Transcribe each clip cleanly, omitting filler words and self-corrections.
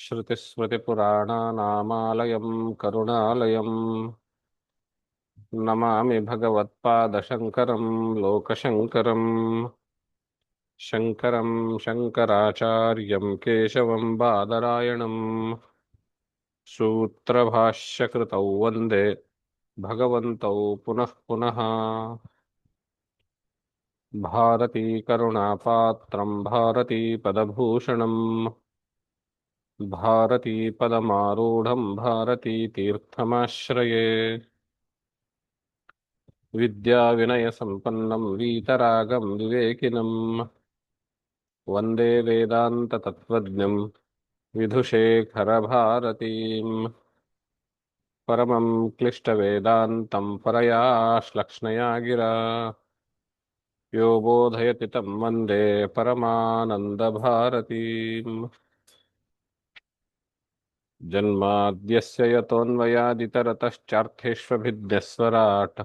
श्रुतिस्मृतिपुराणानामालयं करुणालयं नमामि भगवत्पादशङ्करं लोकशङ्करम् शङ्करं शङ्कराचार्यं केशवं बादरायणं सूत्रभाष्यकृतौ वन्दे भगवन्तौ पुनः पुनः भारतीकरुणापात्रं भारतीपदभूषणम् भारतीपदमारूढं भारतीतीर्थमाश्रये विद्याविनयसम्पन्नं वीतरागं विवेकिनं वन्दे वेदान्ततत्त्वज्ञं विधुशेखरभारतीम् परमं क्लिष्टवेदान्तं परया श्लक्ष्णया गिरा यो बोधयति तं वन्दे परमानन्दभारतीम् जन्माद्यस्य यतोऽन्वयादितरतश्चार्थेष्वभिज्ञस्वराट्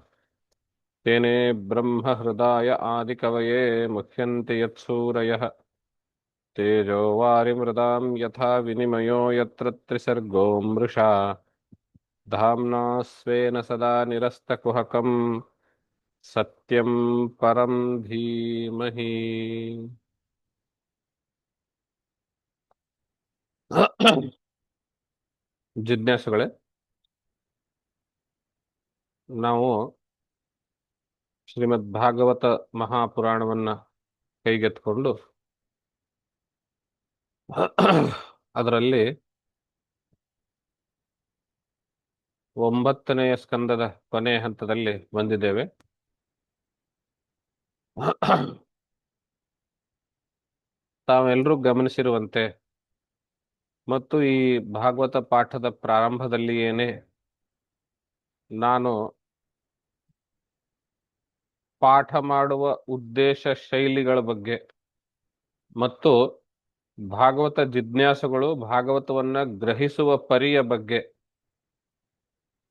तेने ब्रह्महृदाय आदिकवये मुह्यन्ति यत्सूरयः तेजो वारिमृदां यथा विनिमयो यत्र त्रिसर्गो मृषा धाम्ना स्वेन सदा निरस्तकुहकं सत्यं परं धीमहि ಜಿಜ್ಞಾಸುಗಳೇ, ನಾವು ಶ್ರೀಮದ್ ಭಾಗವತ ಮಹಾಪುರಾಣವನ್ನ ಕೈಗೆತ್ಕೊಂಡು ಅದರಲ್ಲಿ 9ನೆಯ ಸ್ಕಂದದ ಕೊನೆಯ ಹಂತದಲ್ಲಿ ಬಂದಿದ್ದೇವೆ. ತಾವೆಲ್ಲರೂ ಗಮನಿಸಿರುವಂತೆ ಮತ್ತು ಈ ಭಾಗವತ ಪಾಠದ ಪ್ರಾರಂಭದಲ್ಲಿಯೇನೆ ನಾನು ಪಾಠ ಮಾಡುವ ಉದ್ದೇಶ ಶೈಲಿಗಳ ಬಗ್ಗೆ ಮತ್ತು ಭಾಗವತ ಜಿಜ್ಞಾಸುಗಳು ಭಾಗವತವನ್ನ ಗ್ರಹಿಸುವ ಪರಿಯ ಬಗ್ಗೆ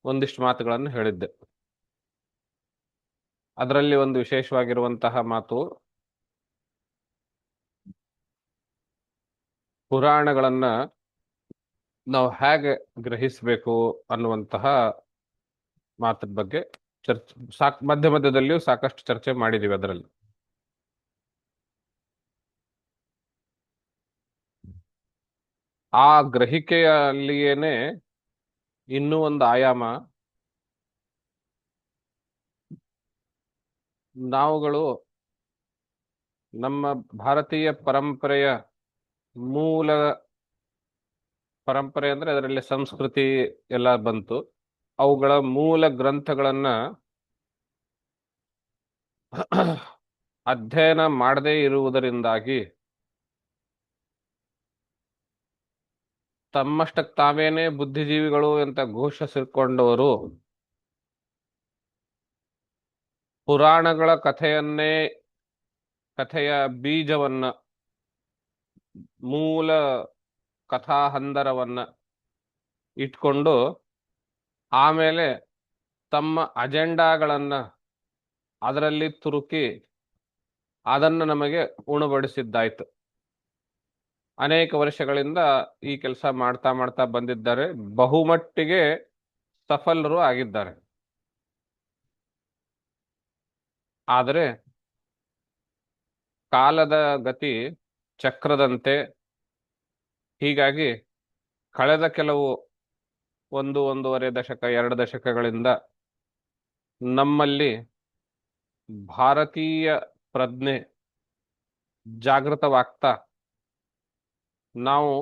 ಒಂದಿಷ್ಟು ಮಾತುಗಳನ್ನು ಹೇಳಿದ್ದೆ. ಅದರಲ್ಲಿ ಒಂದು ವಿಶೇಷವಾಗಿರುವಂತಹ ಮಾತು, ಪುರಾಣಗಳನ್ನ ನಾವು ಹೇಗೆ ಗ್ರಹಿಸಬೇಕು ಅನ್ನುವಂತಹ ಮಾತಿನ ಬಗ್ಗೆ ಮಧ್ಯ ಮಧ್ಯದಲ್ಲಿಯೂ ಸಾಕಷ್ಟು ಚರ್ಚೆ ಮಾಡಿದೀವಿ. ಅದರಲ್ಲಿ ಆ ಗ್ರಹಿಕೆಯಲ್ಲಿಯೇನೆ ಇನ್ನೂ ಒಂದು ಆಯಾಮ, ನಾವುಗಳು ನಮ್ಮ ಭಾರತೀಯ ಪರಂಪರೆಯ ಮೂಲ ಪರಂಪರೆ ಅಂದ್ರೆ ಅದರಲ್ಲಿ ಸಂಸ್ಕೃತಿ ಎಲ್ಲ ಬಂತು. ಅವುಗಳ ಮೂಲ ಗ್ರಂಥಗಳನ್ನ ಅಧ್ಯಯನ ಮಾಡದೇ ಇರುವುದರಿಂದಾಗಿ ತಮ್ಮಷ್ಟಕ್ಕೆ ತಾವೇನೆ ಬುದ್ಧಿಜೀವಿಗಳು ಅಂತ ಘೋಷಿಸಿಕೊಂಡವರು ಪುರಾಣಗಳ ಕಥೆಯ ಬೀಜವನ್ನ, ಮೂಲ ಕಥಾಹಂದರವನ್ನ ಇಟ್ಕೊಂಡು ಆಮೇಲೆ ತಮ್ಮ ಅಜೆಂಡಾಗಳನ್ನ ಅದರಲ್ಲಿ ತುರುಕಿ ಅದನ್ನು ನಮಗೆ ಉಣಬಡಿಸಿದ್ದಾಯ್ತು. ಅನೇಕ ವರ್ಷಗಳಿಂದ ಈ ಕೆಲಸ ಮಾಡ್ತಾ ಮಾಡ್ತಾ ಬಂದಿದ್ದಾರೆ. ಬಹುಮಟ್ಟಿಗೆ ಸಫಲರು ಆಗಿದ್ದಾರೆ. ಆದರೆ ಕಾಲದ ಗತಿ ಚಕ್ರದಂತೆ, ಹೀಗಾಗಿ ಕಳೆದ ಕೆಲವು 1-1.5 ದಶಕ 2 ದಶಕಗಳಿಂದ ನಮ್ಮಲ್ಲಿ ಭಾರತೀಯ ಪ್ರಜ್ಞೆ ಜಾಗೃತವಾಗ್ತಾ ನಾವು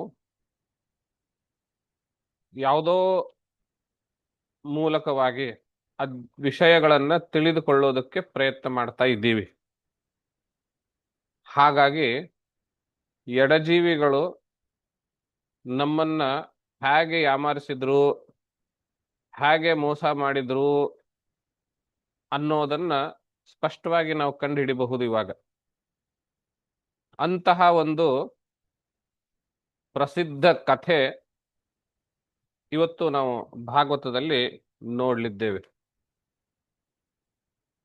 ಯಾವುದೋ ಮೂಲಕವಾಗಿ ವಿಷಯಗಳನ್ನ ತಿಳಿದುಕೊಳ್ಳೋದಕ್ಕೆ ಪ್ರಯತ್ನ ಮಾಡ್ತಾ ಇದ್ದೀವಿ. ಹಾಗಾಗಿ ಎಡಜೀವಿಗಳು ನಮ್ಮನ್ನ ಹೇಗೆ ಯಾಮಾರಿಸಿದ್ರು, ಹೇಗೆ ಮೋಸ ಮಾಡಿದ್ರು ಅನ್ನೋದನ್ನ ಸ್ಪಷ್ಟವಾಗಿ ನಾವು ಕಂಡುಹಿಡಿಬಹುದು ಇವಾಗ. ಅಂತಹ ಒಂದು ಪ್ರಸಿದ್ಧ ಕಥೆ ಇವತ್ತು ನಾವು ಭಾಗವತದಲ್ಲಿ ನೋಡ್ಲಿದ್ದೇವೆ.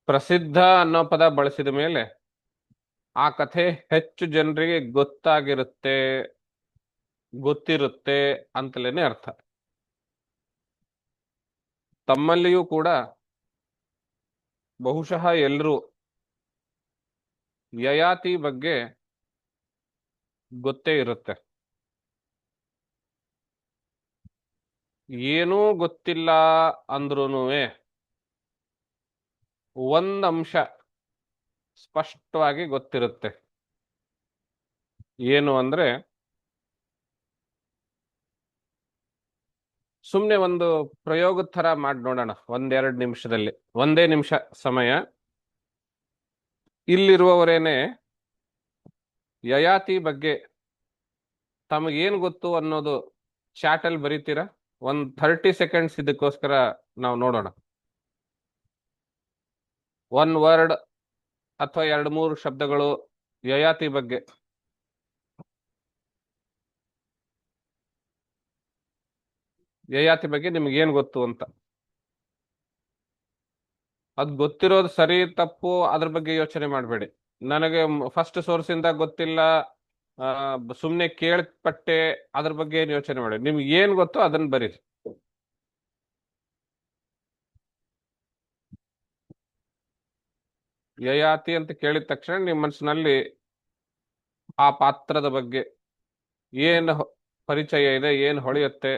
ಪ್ರಸಿದ್ಧ ಅನ್ನೋ ಪದ ಬಳಸಿದ ಮೇಲೆ ಆ ಕಥೆ ಹೆಚ್ಚು ಜನರಿಗೆ ಗೊತ್ತಾಗಿರುತ್ತೆ ಗೊತ್ತಿರುತ್ತೆ ಅಂತಲೇನೆ ಅರ್ಥ. ತಮ್ಮಲ್ಲಿಯೂ ಕೂಡ ಬಹುಶಃ ಎಲ್ರೂ ಯಯಾತಿ ಬಗ್ಗೆ ಗೊತ್ತೇ ಇರುತ್ತೆ. ಏನೂ ಗೊತ್ತಿಲ್ಲ ಅಂದ್ರೂನುವೆ ಒಂದಂಶ ಸ್ಪಷ್ಟವಾಗಿ ಗೊತ್ತಿರುತ್ತೆ. ಏನು ಅಂದ್ರೆ, ಸುಮ್ನೆ ಒಂದು ಪ್ರಯೋಗದ ತರ ಮಾಡಿ ನೋಡೋಣ. 1-2 ನಿಮಿಷದಲ್ಲಿ, 1 ನಿಮಿಷ ಸಮಯ. ಇಲ್ಲಿರುವವರೇನೆ ಯಯಾತಿ ಬಗ್ಗೆ ತಮಗೇನು ಗೊತ್ತು ಅನ್ನೋದು ಚಾಟಲ್ಲಿ ಬರೀತೀರಾ? 30 ಸೆಕೆಂಡ್ಸ್ ಇದಕ್ಕೋಸ್ಕರ ನಾವು ನೋಡೋಣ. 1 ವರ್ಡ್ ಅಥವಾ 2-3 ಶಬ್ದಗಳು ಯಯಾತಿ ಬಗ್ಗೆ. ಯಯಾತಿ ಬಗ್ಗೆ ನಿಮ್ಗೆ ಏನ್ ಗೊತ್ತು ಅಂತ. ಅದ್ ಗೊತ್ತಿರೋದು ಸರಿ ತಪ್ಪು ಅದ್ರ ಬಗ್ಗೆ ಯೋಚನೆ ಮಾಡಬೇಡಿ. ನನಗೆ ಫಸ್ಟ್ ಸೋರ್ಸ್ ಇಂದ ಗೊತ್ತಿಲ್ಲ, ಸುಮ್ನೆ ಕೇಳ್ಪಟ್ಟೆ, ಅದ್ರ ಬಗ್ಗೆ ಏನ್ ಯೋಚನೆ ಮಾಡಿ. ನಿಮ್ಗೆ ಏನ್ ಗೊತ್ತೋ ಅದನ್ನ ಬರೀರಿ. ಯಯಾತಿ ಅಂತ ಕೇಳಿದ ತಕ್ಷಣ ನಿಮ್ಮ ಮನಸ್ಸಿನಲ್ಲಿ ಆ ಪಾತ್ರದ ಬಗ್ಗೆ ಏನ್ ಪರಿಚಯ ಇದೆ, ಏನ್ ಹೊಳೆಯುತ್ತೆ.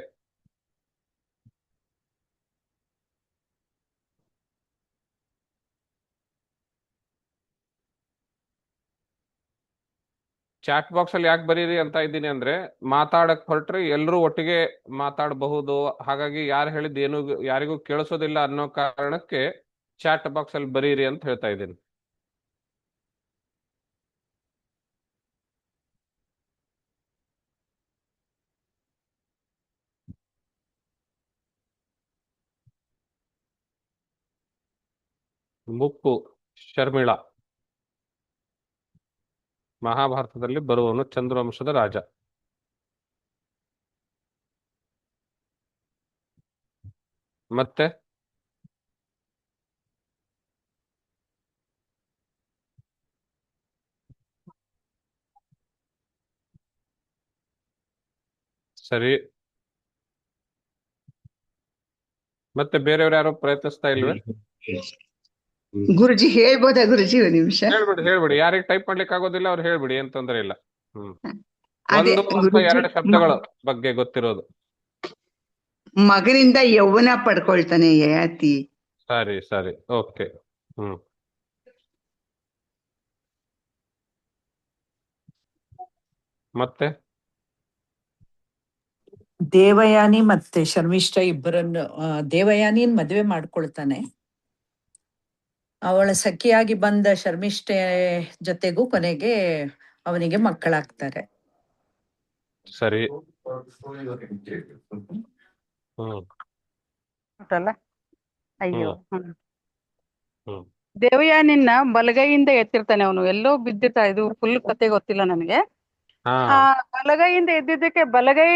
ಚಾಟ್ ಬಾಕ್ಸ್ ಅಲ್ಲಿ ಯಾಕೆ ಬರೀರಿ ಅಂತ ಇದ್ದೀನಿ ಅಂದ್ರೆ, ಮಾತಾಡಕ್ ಹೊರಟ್ರೆ ಎಲ್ಲರೂ ಒಟ್ಟಿಗೆ ಮಾತಾಡಬಹುದು. ಹಾಗಾಗಿ ಯಾರು ಹೇಳಿದ್ ಏನು ಯಾರಿಗೂ ಕೇಳಿಸೋದಿಲ್ಲ ಅನ್ನೋ ಕಾರಣಕ್ಕೆ ಚಾಟ್ ಬಾಕ್ಸ್ ಅಲ್ಲಿ ಬರೀರಿ ಅಂತ ಹೇಳ್ತಾ ಇದ್ದೀನಿ. ಮುಪ್ಪು ಶರ್ಮಿಳಾ ಮಹಾಭಾರತದಲ್ಲಿ ಬರುವವನು, ಚಂದ್ರವಂಶದ ರಾಜ. ಮತ್ತೆ ಸರಿ, ಮತ್ತೆ ಬೇರೆಯವ್ರು ಯಾರೋ ಪ್ರಯತ್ನಿಸ್ತಾ ಇಲ್ವೇ? ಗುರುಜಿ ಹೇಳ್ಬೋದಾ ಗುರುಜಿ ಒಂದ್ ನಿಮಿಷ? ಹೇಳ್ಬಿಡಿ ಹೇಳ್ಬಿಡಿ. ಯಾರಿಗೆ ಟೈಪ್ ಮಾಡ್ಲಿಕ್ಕೆ ಆಗೋದಿಲ್ಲ ಅವ್ರು ಹೇಳ್ಬಿಡಿ, ಏನ್ ತೊಂದರೆ ಇಲ್ಲ. ಅದೇ 1 ಅಥವಾ 2 ಶಬ್ದಗಳ ಬಗ್ಗೆ ಗೊತ್ತಿರೋದು. ಮಗನಿಂದ ಯೌವನ ಪಡ್ಕೊಳ್ತಾನೆ ಯಯಾತಿ. ಸರಿ ಸರಿ, ಓಕೆ. ಮತ್ತೆ ದೇವಯಾನಿ ಮತ್ತೆ ಶರ್ಮಿಷ್ಠ ಇಬ್ಬರನ್ನು ದೇವಯಾನಿನ್ ಮದುವೆ ಮಾಡ್ಕೊಳ್ತಾನೆ. ಅವಳ ಸಖಿಯಾಗಿ ಬಂದ ಶರ್ಮಿಷ್ಠೆ ಜೊತೆಗೂ ಕೊನೆಗೆ ಅವನಿಗೆ ಮಕ್ಕಳಾಗ್ತಾರೆ. ಸರಿ. ಅಯ್ಯೋ. ದೇವಯಾನಿನ ಬಲಗೈಯಿಂದ ಎತ್ತಿರ್ತಾನೆ ಅವನು. ಎಲ್ಲೋ ಬಿದ್ದಿರ್ತಾನೆ. ಇದು ಫುಲ್ ಕತೆ ಗೊತ್ತಿಲ್ಲ ನನಗೆ. ಬಲಗೈಯಿಂದ ಎದ್ದಿದ್ದಕ್ಕೆ ಬಲಗೈ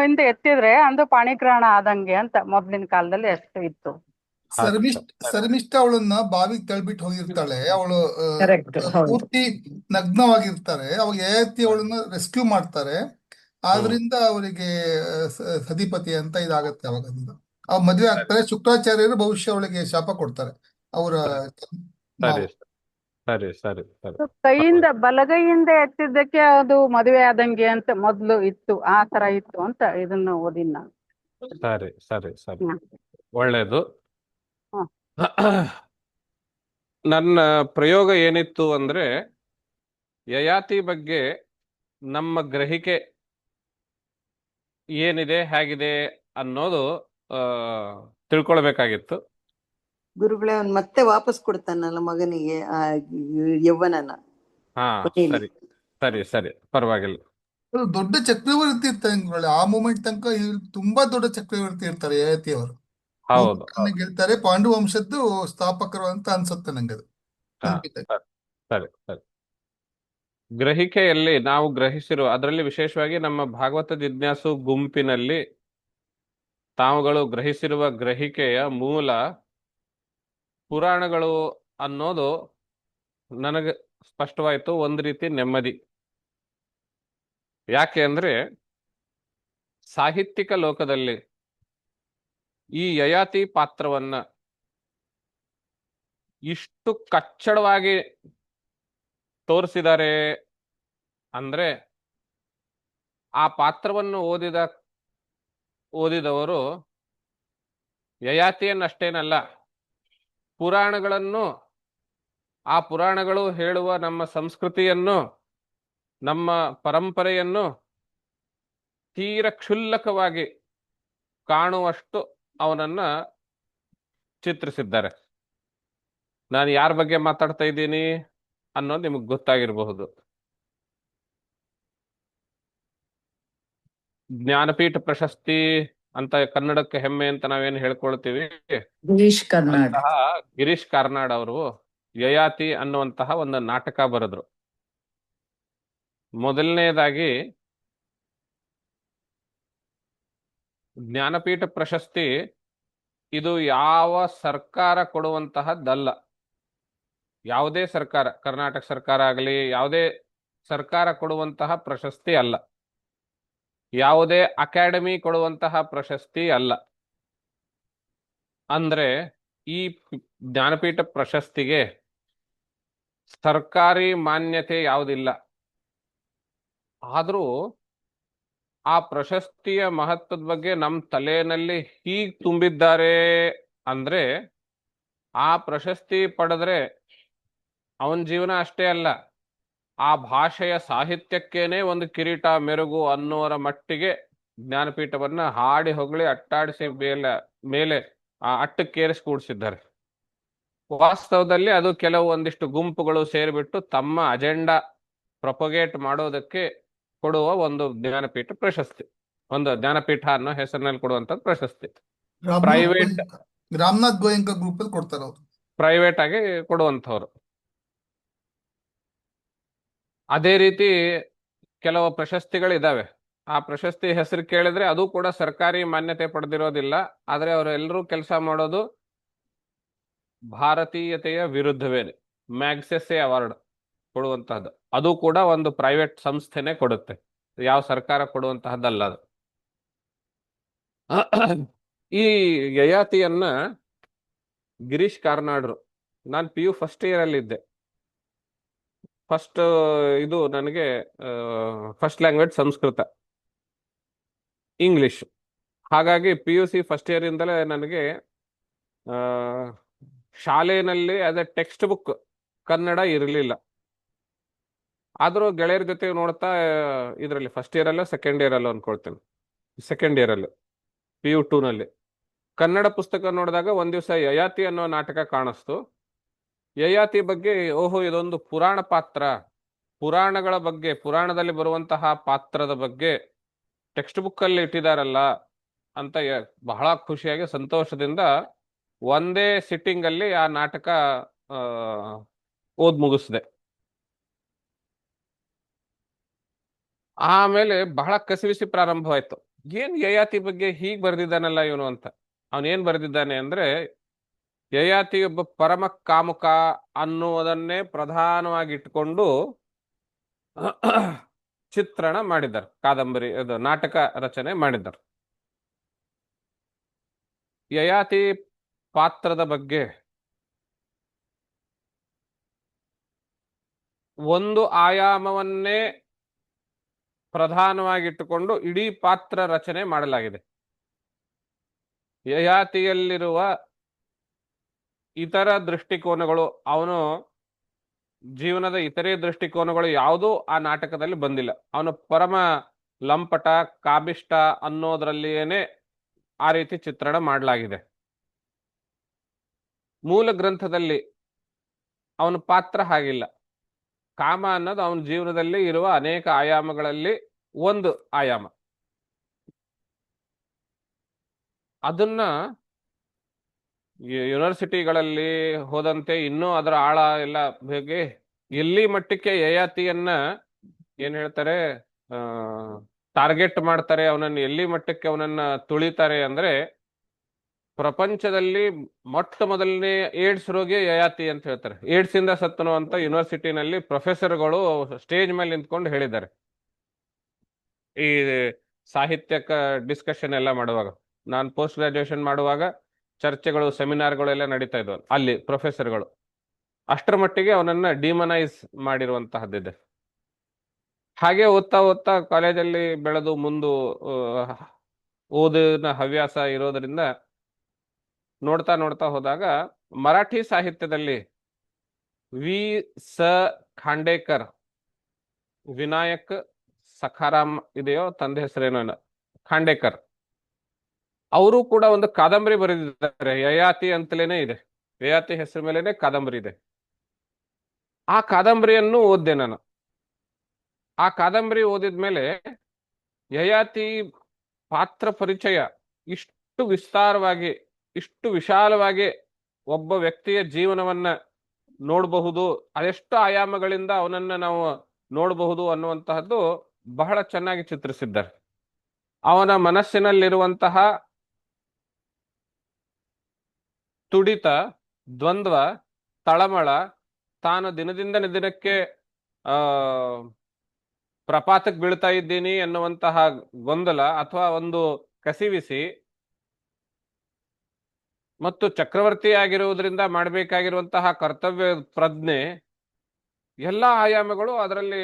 ಇಂದ ಎತ್ತಿದ್ರೆ ಅಂದು ಪಾಣಿಗ್ರಹಣ ಆದಂಗೆ ಅಂತ ಮೊದ್ಲಿನ ಕಾಲದಲ್ಲಿ ಅಷ್ಟು ಇತ್ತು. ಶರ್ಮಿಷ್ಠ ಅವಳನ್ನ ಬಾವಿಗೆ ತಳ್ಬಿಟ್ಟು ಹೋಗಿರ್ತಾಳೆ. ಅವಳು Correct, ಹೌದು. ಪೂರ್ತಿ ನಗ್ನವಾಗಿರ್ತಾರೆ. ಅವಾಗ ಯಯಾತಿ ಅವಳನ್ನ ರೆಸ್ಕ್ಯೂ ಮಾಡ್ತಾರೆ. ಆದ್ರಿಂದ ಅವರಿಗೆ ಸತಿಪತಿ ಅಂತ ಇದಾಗತ್ತೆ. ಅವಾಗಿಂದ ಅವ್ರ ಮದ್ವೆ ಆಗ್ತಾರೆ. ಶುಕ್ರಾಚಾರ್ಯರು ಭವಿಷ್ಯ ಅವಳಿಗೆ ಶಾಪ ಕೊಡ್ತಾರೆ. ಅವರ ಸರಿ ಸರಿ ಸರಿ ಸರಿ. ಕೈಯಿಂದ ಬಲಗೈಯಿಂದ ಎತ್ತಿದ್ದಕ್ಕೆ ಅದು ಮದುವೆ ಆದಂಗೆ ಅಂತ ಮೊದ್ಲು ಇತ್ತು. ಆ ತರ ಇತ್ತು ಅಂತ ಇದನ್ನು ಓದಿನ ನಾನು. ಸರಿ ಸರಿ ಸರಿ, ಒಳ್ಳೇದು. ನನ್ನ ಪ್ರಯೋಗ ಏನಿತ್ತು ಅಂದ್ರೆ, ಯಯಾತಿ ಬಗ್ಗೆ ನಮ್ಮ ಗ್ರಹಿಕೆ ಏನಿದೆ, ಹೇಗಿದೆ ಅನ್ನೋದು ತಿಳ್ಕೊಳ್ಬೇಕಾಗಿತ್ತು. ಗುರುಗಳೇ ಅವ್ನ್ ಮತ್ತೆ ವಾಪಸ್ ಕೊಡ್ತಾನಲ್ಲ ಮಗನಿಗೆ ಆ ಯೌವನನ. ಸರಿ ಸರಿ ಸರಿ, ಪರವಾಗಿಲ್ಲ. ದೊಡ್ಡ ಚಕ್ರವರ್ತಿ ಇರ್ತಾರೆ. ಆ ಮೂಮೆಂಟ್ ತನಕ ತುಂಬಾ ದೊಡ್ಡ ಚಕ್ರವರ್ತಿ ಇರ್ತಾರೆ ಯಯಾತಿ ಅವರು. ಹೌದು, ಗೆಲ್ತಾರೆ. ಪಾಂಡು ವಂಶದ್ದು ಸ್ಥಾಪಕರು ಅಂತ ಅನ್ಸುತ್ತೆ ನಂಗೆ ಅದು. ಸರಿ ಸರಿ. ಗ್ರಹಿಕೆಯಲ್ಲಿ ನಾವು ಗ್ರಹಿಸಿರುವ, ಅದರಲ್ಲಿ ವಿಶೇಷವಾಗಿ ನಮ್ಮ ಭಾಗವತ ಜಿಜ್ಞಾಸು ಗುಂಪಿನಲ್ಲಿ ತಾವುಗಳು ಗ್ರಹಿಸಿರುವ ಗ್ರಹಿಕೆಯ ಮೂಲ ಪುರಾಣಗಳು ಅನ್ನೋದು ನನಗೆ ಸ್ಪಷ್ಟವಾಯಿತು. ಒಂದು ರೀತಿ ನೆಮ್ಮದಿ. ಯಾಕೆ ಅಂದ್ರೆ, ಸಾಹಿತ್ಯಿಕ ಲೋಕದಲ್ಲಿ ಈ ಯಯಾತಿ ಪಾತ್ರವನ್ನ ಇಷ್ಟು ಕಚ್ಚಡವಾಗಿ ತೋರಿಸಿದ್ದಾರೆ ಅಂದ್ರೆ ಆ ಪಾತ್ರವನ್ನು ಓದಿದವರು ಯಯಾತಿಯನ್ನಷ್ಟೇನಲ್ಲ, ಪುರಾಣಗಳನ್ನು, ಆ ಪುರಾಣಗಳು ಹೇಳುವ ನಮ್ಮ ಸಂಸ್ಕೃತಿಯನ್ನು, ನಮ್ಮ ಪರಂಪರೆಯನ್ನು ತೀರ ಕ್ಷುಲ್ಲಕವಾಗಿ ಕಾಣುವಷ್ಟು ಅವನನ್ನ ಚಿತ್ರಿಸಿದ್ದಾರೆ. ನಾನು ಯಾರ ಬಗ್ಗೆ ಮಾತಾಡ್ತಾ ಇದ್ದೀನಿ ಅನ್ನೋದು ನಿಮಗೆ ಗೊತ್ತಾಗಿರಬಹುದು. ಜ್ಞಾನಪೀಠ ಪ್ರಶಸ್ತಿ ಅಂತ ಕನ್ನಡಕ್ಕೆ ಹೆಮ್ಮೆ ಅಂತ ನಾವೇನು ಹೇಳ್ಕೊಳ್ತೀವಿ, ಗಿರೀಶ್ ಕರ್ನಾಡ್. ಅಂತಹ ಗಿರೀಶ್ ಕಾರ್ನಾಡ್ ಅವರು ಯಯಾತಿ ಅನ್ನುವಂತಹ ಒಂದು ನಾಟಕ ಬರೆದ್ರು. ಮೊದಲನೇದಾಗಿ ಜ್ಞಾನಪೀಠ ಪ್ರಶಸ್ತಿ ಇದು ಯಾವ ಸರ್ಕಾರ ಕೊಡುವಂತಹದ್ದಲ್ಲ. ಯಾವುದೇ ಸರ್ಕಾರ, ಕರ್ನಾಟಕ ಸರ್ಕಾರ ಆಗಲಿ, ಯಾವುದೇ ಸರ್ಕಾರ ಕೊಡುವಂತಹ ಪ್ರಶಸ್ತಿ ಅಲ್ಲ. ಯಾವುದೇ ಅಕಾಡೆಮಿ ಕೊಡುವಂತಹ ಪ್ರಶಸ್ತಿ ಅಲ್ಲ. ಅಂದ್ರೆ ಈ ಜ್ಞಾನಪೀಠ ಪ್ರಶಸ್ತಿಗೆ ಸರ್ಕಾರಿ ಮಾನ್ಯತೆ ಯಾವುದಿಲ್ಲ. ಆದರೂ ಆ ಪ್ರಶಸ್ತಿಯ ಮಹತ್ವದ ಬಗ್ಗೆ ನಮ್ಮ ತಲೆಯಲ್ಲಿ ಹೀಗೆ ತುಂಬಿದ್ದಾರೆ ಅಂದ್ರೆ, ಆ ಪ್ರಶಸ್ತಿ ಪಡೆದ್ರೆ ಅವನ ಜೀವನ ಅಷ್ಟೇ ಅಲ್ಲ, ಆ ಭಾಷೆಯ ಸಾಹಿತ್ಯಕ್ಕೇನೆ ಒಂದು ಕಿರೀಟ ಮೆರುಗು ಅನ್ನೋರ ಮಟ್ಟಿಗೆ ಜ್ಞಾನಪೀಠವನ್ನ ಹಾಡಿ ಹೊಗಳಿ ಅಟ್ಟಾಡಿಸಿ ಮೇಲೆ ಆ ಅಟ್ಟಕ್ಕೇರಿಸಿ ಕೂಡಿಸಿದ್ದಾರೆ. ವಾಸ್ತವದಲ್ಲಿ ಅದು ಕೆಲವು ಒಂದಿಷ್ಟು ಗುಂಪುಗಳು ಸೇರಿಬಿಟ್ಟು ತಮ್ಮ ಅಜೆಂಡಾ ಪ್ರೊಪಗೇಟ್ ಮಾಡೋದಕ್ಕೆ ಕೊಡುವ ಒಂದು ಜ್ಞಾನಪೀಠ ಪ್ರಶಸ್ತಿ, ಒಂದು ಜ್ಞಾನಪೀಠ ಅನ್ನೋ ಹೆಸರಿನಲ್ಲಿ ಕೊಡುವಂತ ಪ್ರಶಸ್ತಿ. ಪ್ರೈವೇಟ್ ರಾಮನಾಥ್ ಗೋಯಂಕ ಗ್ರೂಪ್ ಅಲ್ಲಿ ಕೊಡ್ತಾರೆ ಅವರು, ಪ್ರೈವೇಟ್ ಆಗಿ ಕೊಡುವಂಥವ್ರು. ಅದೇ ರೀತಿ ಕೆಲವು ಪ್ರಶಸ್ತಿಗಳಿದಾವೆ. ಆ ಪ್ರಶಸ್ತಿ ಹೆಸರು ಕೇಳಿದ್ರೆ ಅದು ಕೂಡ ಸರ್ಕಾರಿ ಮಾನ್ಯತೆ ಪಡೆದಿರೋದಿಲ್ಲ. ಆದ್ರೆ ಅವರೆಲ್ಲರೂ ಕೆಲಸ ಮಾಡೋದು ಭಾರತೀಯತೆಯ ವಿರುದ್ಧವೇನೆ. ಮ್ಯಾಗ್ಸೆಸೆ ಅವಾರ್ಡ್ ಕೊಡುವಂತಹದ್ದು, ಅದು ಕೂಡ ಒಂದು ಪ್ರೈವೇಟ್ ಸಂಸ್ಥೆನೆ ಕೊಡುತ್ತೆ, ಯಾವ ಸರ್ಕಾರ ಕೊಡುವಂತಹದ್ದಲ್ಲ ಅದು. ಈ ಯಯಾತಿಯನ್ನ ಗಿರೀಶ್ ಕಾರ್ನಾಡ್ರು, ನಾನು PU ಫಸ್ಟ್ ಇಯರ್ ಅಲ್ಲಿ ಇದ್ದೆ. ಇದು ನನಗೆ ಫಸ್ಟ್ ಲ್ಯಾಂಗ್ವೇಜ್ ಸಂಸ್ಕೃತ, ಇಂಗ್ಲಿಷ್. ಹಾಗಾಗಿ PUC ಫಸ್ಟ್ ಇಯರ್ ಇಂದಲೇ ನನಗೆ ಶಾಲೆಯಲ್ಲಿ ಅದೇ ಟೆಕ್ಸ್ಟ್ ಬುಕ್ ಕನ್ನಡ ಇರಲಿಲ್ಲ. ಆದರೂ ಗೆಳೆಯರ ಜೊತೆ ನೋಡ್ತಾ ಇದರಲ್ಲಿ ಫಸ್ಟ್ ಇಯರ್ ಅಲ್ಲ ಸೆಕೆಂಡ್ ಇಯರ್ ಅಲ್ಲ ಅನ್ಕೊಳ್ತೇನೆ, ಸೆಕೆಂಡ್ ಇಯರ್ ಅಲ್ಲಿ PU 2 ನಲ್ಲಿ ಕನ್ನಡ ಪುಸ್ತಕ ನೋಡಿದಾಗ ಒಂದ್ ದಿವಸ ಯಯಾತಿ ಅನ್ನೋ ನಾಟಕ ಕಾಣಿಸ್ತು. ಯಯಾತಿ ಬಗ್ಗೆ, ಓಹೋ ಇದೊಂದು ಪುರಾಣ ಪಾತ್ರ, ಪುರಾಣಗಳ ಬಗ್ಗೆ, ಪುರಾಣದಲ್ಲಿ ಬರುವಂತಹ ಪಾತ್ರದ ಬಗ್ಗೆ ಟೆಕ್ಸ್ಟ್ ಬುಕ್ ಅಲ್ಲಿ ಇಟ್ಟಿದಾರಲ್ಲ ಅಂತ ಬಹಳ ಖುಷಿಯಾಗಿ ಸಂತೋಷದಿಂದ ಒಂದೇ ಸಿಟ್ಟಿಂಗ್ ಅಲ್ಲಿ ಆ ನಾಟಕ ಓದ್ ಮುಗಿಸ್ದೆ. ಆಮೇಲೆ ಬಹಳ ಕಸಿವಿಸಿ ಪ್ರಾರಂಭವಾಯ್ತು, ಏನ್ ಯಯಾತಿ ಬಗ್ಗೆ ಹೀಗ್ ಬರ್ದಿದ್ದಾನಲ್ಲ ಇವನು ಅಂತ. ಅವನೇನ್ ಬರ್ದಿದ್ದಾನೆ ಅಂದ್ರೆ, ಯಯಾತಿ ಒಬ್ಬ ಪರಮ ಕಾಮುಕ ಅನ್ನುವುದನ್ನೇ ಪ್ರಧಾನವಾಗಿ ಇಟ್ಕೊಂಡು ಚಿತ್ರಣ ಮಾಡಿದ್ದಾರೆ, ಕಾದಂಬರಿ ಅದು ನಾಟಕ ರಚನೆ ಮಾಡಿದ್ದಾರೆ. ಯಯಾತಿ ಪಾತ್ರದ ಬಗ್ಗೆ ಒಂದು ಆಯಾಮವನ್ನೇ ಪ್ರಧಾನವಾಗಿಟ್ಟುಕೊಂಡು ಇಡೀ ಪಾತ್ರ ರಚನೆ ಮಾಡಲಾಗಿದೆ. ಯಯಾತಿಯಲ್ಲಿರುವ ಇತರ ದೃಷ್ಟಿಕೋನಗಳು, ಅವನು ಜೀವನದ ಇತರೆ ದೃಷ್ಟಿಕೋನಗಳು ಯಾವುದೂ ಆ ನಾಟಕದಲ್ಲಿ ಬಂದಿಲ್ಲ. ಅವನು ಪರಮ ಲಂಪಟ, ಕಾಬಿಷ್ಟ ಅನ್ನೋದ್ರಲ್ಲಿಯೇನೆ ಆ ರೀತಿ ಚಿತ್ರಣ ಮಾಡಲಾಗಿದೆ. ಮೂಲ ಗ್ರಂಥದಲ್ಲಿ ಅವನ ಪಾತ್ರ ಹಾಗಿಲ್ಲ. ಕಾಮ ಅನ್ನೋದು ಅವನ ಜೀವನದಲ್ಲಿ ಇರುವ ಅನೇಕ ಆಯಾಮಗಳಲ್ಲಿ ಒಂದು ಆಯಾಮ. ಅದನ್ನ ಯೂನಿವರ್ಸಿಟಿಗಳಲ್ಲಿ ಹೋದಂತೆ ಇನ್ನೂ ಅದರ ಆಳ ಎಲ್ಲ ಬಗ್ಗೆ ಎಲ್ಲಿ ಮಟ್ಟಕ್ಕೆ ಯಯಾತಿಯನ್ನ ಏನ್ ಹೇಳ್ತಾರೆ ಟಾರ್ಗೆಟ್ ಮಾಡ್ತಾರೆ, ಅವನನ್ನು ಎಲ್ಲಿ ಮಟ್ಟಕ್ಕೆ ಅವನನ್ನ ತುಳಿತಾರೆ ಅಂದ್ರೆ, ಪ್ರಪಂಚದಲ್ಲಿ ಮೊಟ್ಟ ಮೊದಲನೇ ಏಡ್ಸ್ ರೋಗಿ ಯಯಾತಿ ಅಂತ ಹೇಳ್ತಾರೆ. ಏಡ್ಸ್ ಇಂದ ಸತ್ತನು ಅಂತ ಯೂನಿವರ್ಸಿಟಿನಲ್ಲಿ ಪ್ರೊಫೆಸರ್ಗಳು ಸ್ಟೇಜ್ ಮೇಲೆ ನಿಂತ್ಕೊಂಡು ಹೇಳಿದ್ದಾರೆ. ಈ ಸಾಹಿತ್ಯಕ ಡಿಸ್ಕಷನ್ ಎಲ್ಲ ಮಾಡುವಾಗ. ನಾನು ಪೋಸ್ಟ್ ಗ್ರಾಜುಯೇಷನ್ ಮಾಡುವಾಗ ಚರ್ಚೆಗಳು, ಸೆಮಿನಾರ್ಗಳು ಎಲ್ಲ ನಡೀತಾ ಇದ್ವು ಅಲ್ಲಿ ಪ್ರೊಫೆಸರ್ಗಳು. ಅಷ್ಟರ ಮಟ್ಟಿಗೆ ಅವನನ್ನ ಡಿಮನೈಸ್ ಮಾಡಿರುವಂತಹದ್ದಿದೆ. ಹಾಗೆ ಓದ್ತಾ ಓದ್ತಾ ಕಾಲೇಜಲ್ಲಿ ಬೆಳೆದು ಮುಂದು ಓದಿನ ಹವ್ಯಾಸ ಇರೋದರಿಂದ ನೋಡ್ತಾ ನೋಡ್ತಾ ಹೋದಾಗ ಮರಾಠಿ ಸಾಹಿತ್ಯದಲ್ಲಿ ವಿ ಸ ಖಾಂಡೇಕರ್, ವಿನಾಯಕ್ ಸಖಾರಾಮ್ ಇದೆಯೋ ತಂದೆ ಹೆಸರೇನೋ, ಖಾಂಡೇಕರ್, ಅವರು ಕೂಡ ಒಂದು ಕಾದಂಬರಿ ಬರೆದಿದ್ದಾರೆ, ಯಯಾತಿ ಅಂತಲೇನೆ ಇದೆ. ಯಯಾತಿ ಹೆಸರು ಮೇಲೇನೆ ಕಾದಂಬರಿ ಇದೆ. ಆ ಕಾದಂಬರಿಯನ್ನು ಓದ್ದೆ ನಾನು. ಆ ಕಾದಂಬರಿ ಓದಿದ್ಮೇಲೆ ಯಯಾತಿ ಪಾತ್ರ ಪರಿಚಯ ಇಷ್ಟು ವಿಸ್ತಾರವಾಗಿ, ಇಷ್ಟು ವಿಶಾಲವಾಗಿ ಒಬ್ಬ ವ್ಯಕ್ತಿಯ ಜೀವನವನ್ನ ನೋಡಬಹುದು, ಅದೆಷ್ಟು ಆಯಾಮಗಳಿಂದ ಅವನನ್ನ ನಾವು ನೋಡಬಹುದು ಅನ್ನುವಂತಹದ್ದು ಬಹಳ ಚೆನ್ನಾಗಿ ಚಿತ್ರಿಸಿದ್ದಾರೆ. ಅವನ ಮನಸ್ಸಿನಲ್ಲಿರುವಂತಹ ತುಡಿತ, ದ್ವಂದ್ವ, ತಳಮಳ, ತಾನು ದಿನದಿಂದ ದಿನಕ್ಕೆ ಪ್ರಪಾತಕ್ಕೆ ಬೀಳ್ತಾ ಇದ್ದೀನಿ ಎನ್ನುವಂತಹ ಗೊಂದಲ ಅಥವಾ ಒಂದು ಕಸಿವಿಸಿ, ಮತ್ತು ಚಕ್ರವರ್ತಿ ಆಗಿರುವುದರಿಂದ ಮಾಡಬೇಕಾಗಿರುವಂತಹ ಕರ್ತವ್ಯ ಪ್ರಜ್ಞೆ, ಎಲ್ಲ ಆಯಾಮಗಳು ಅದರಲ್ಲಿ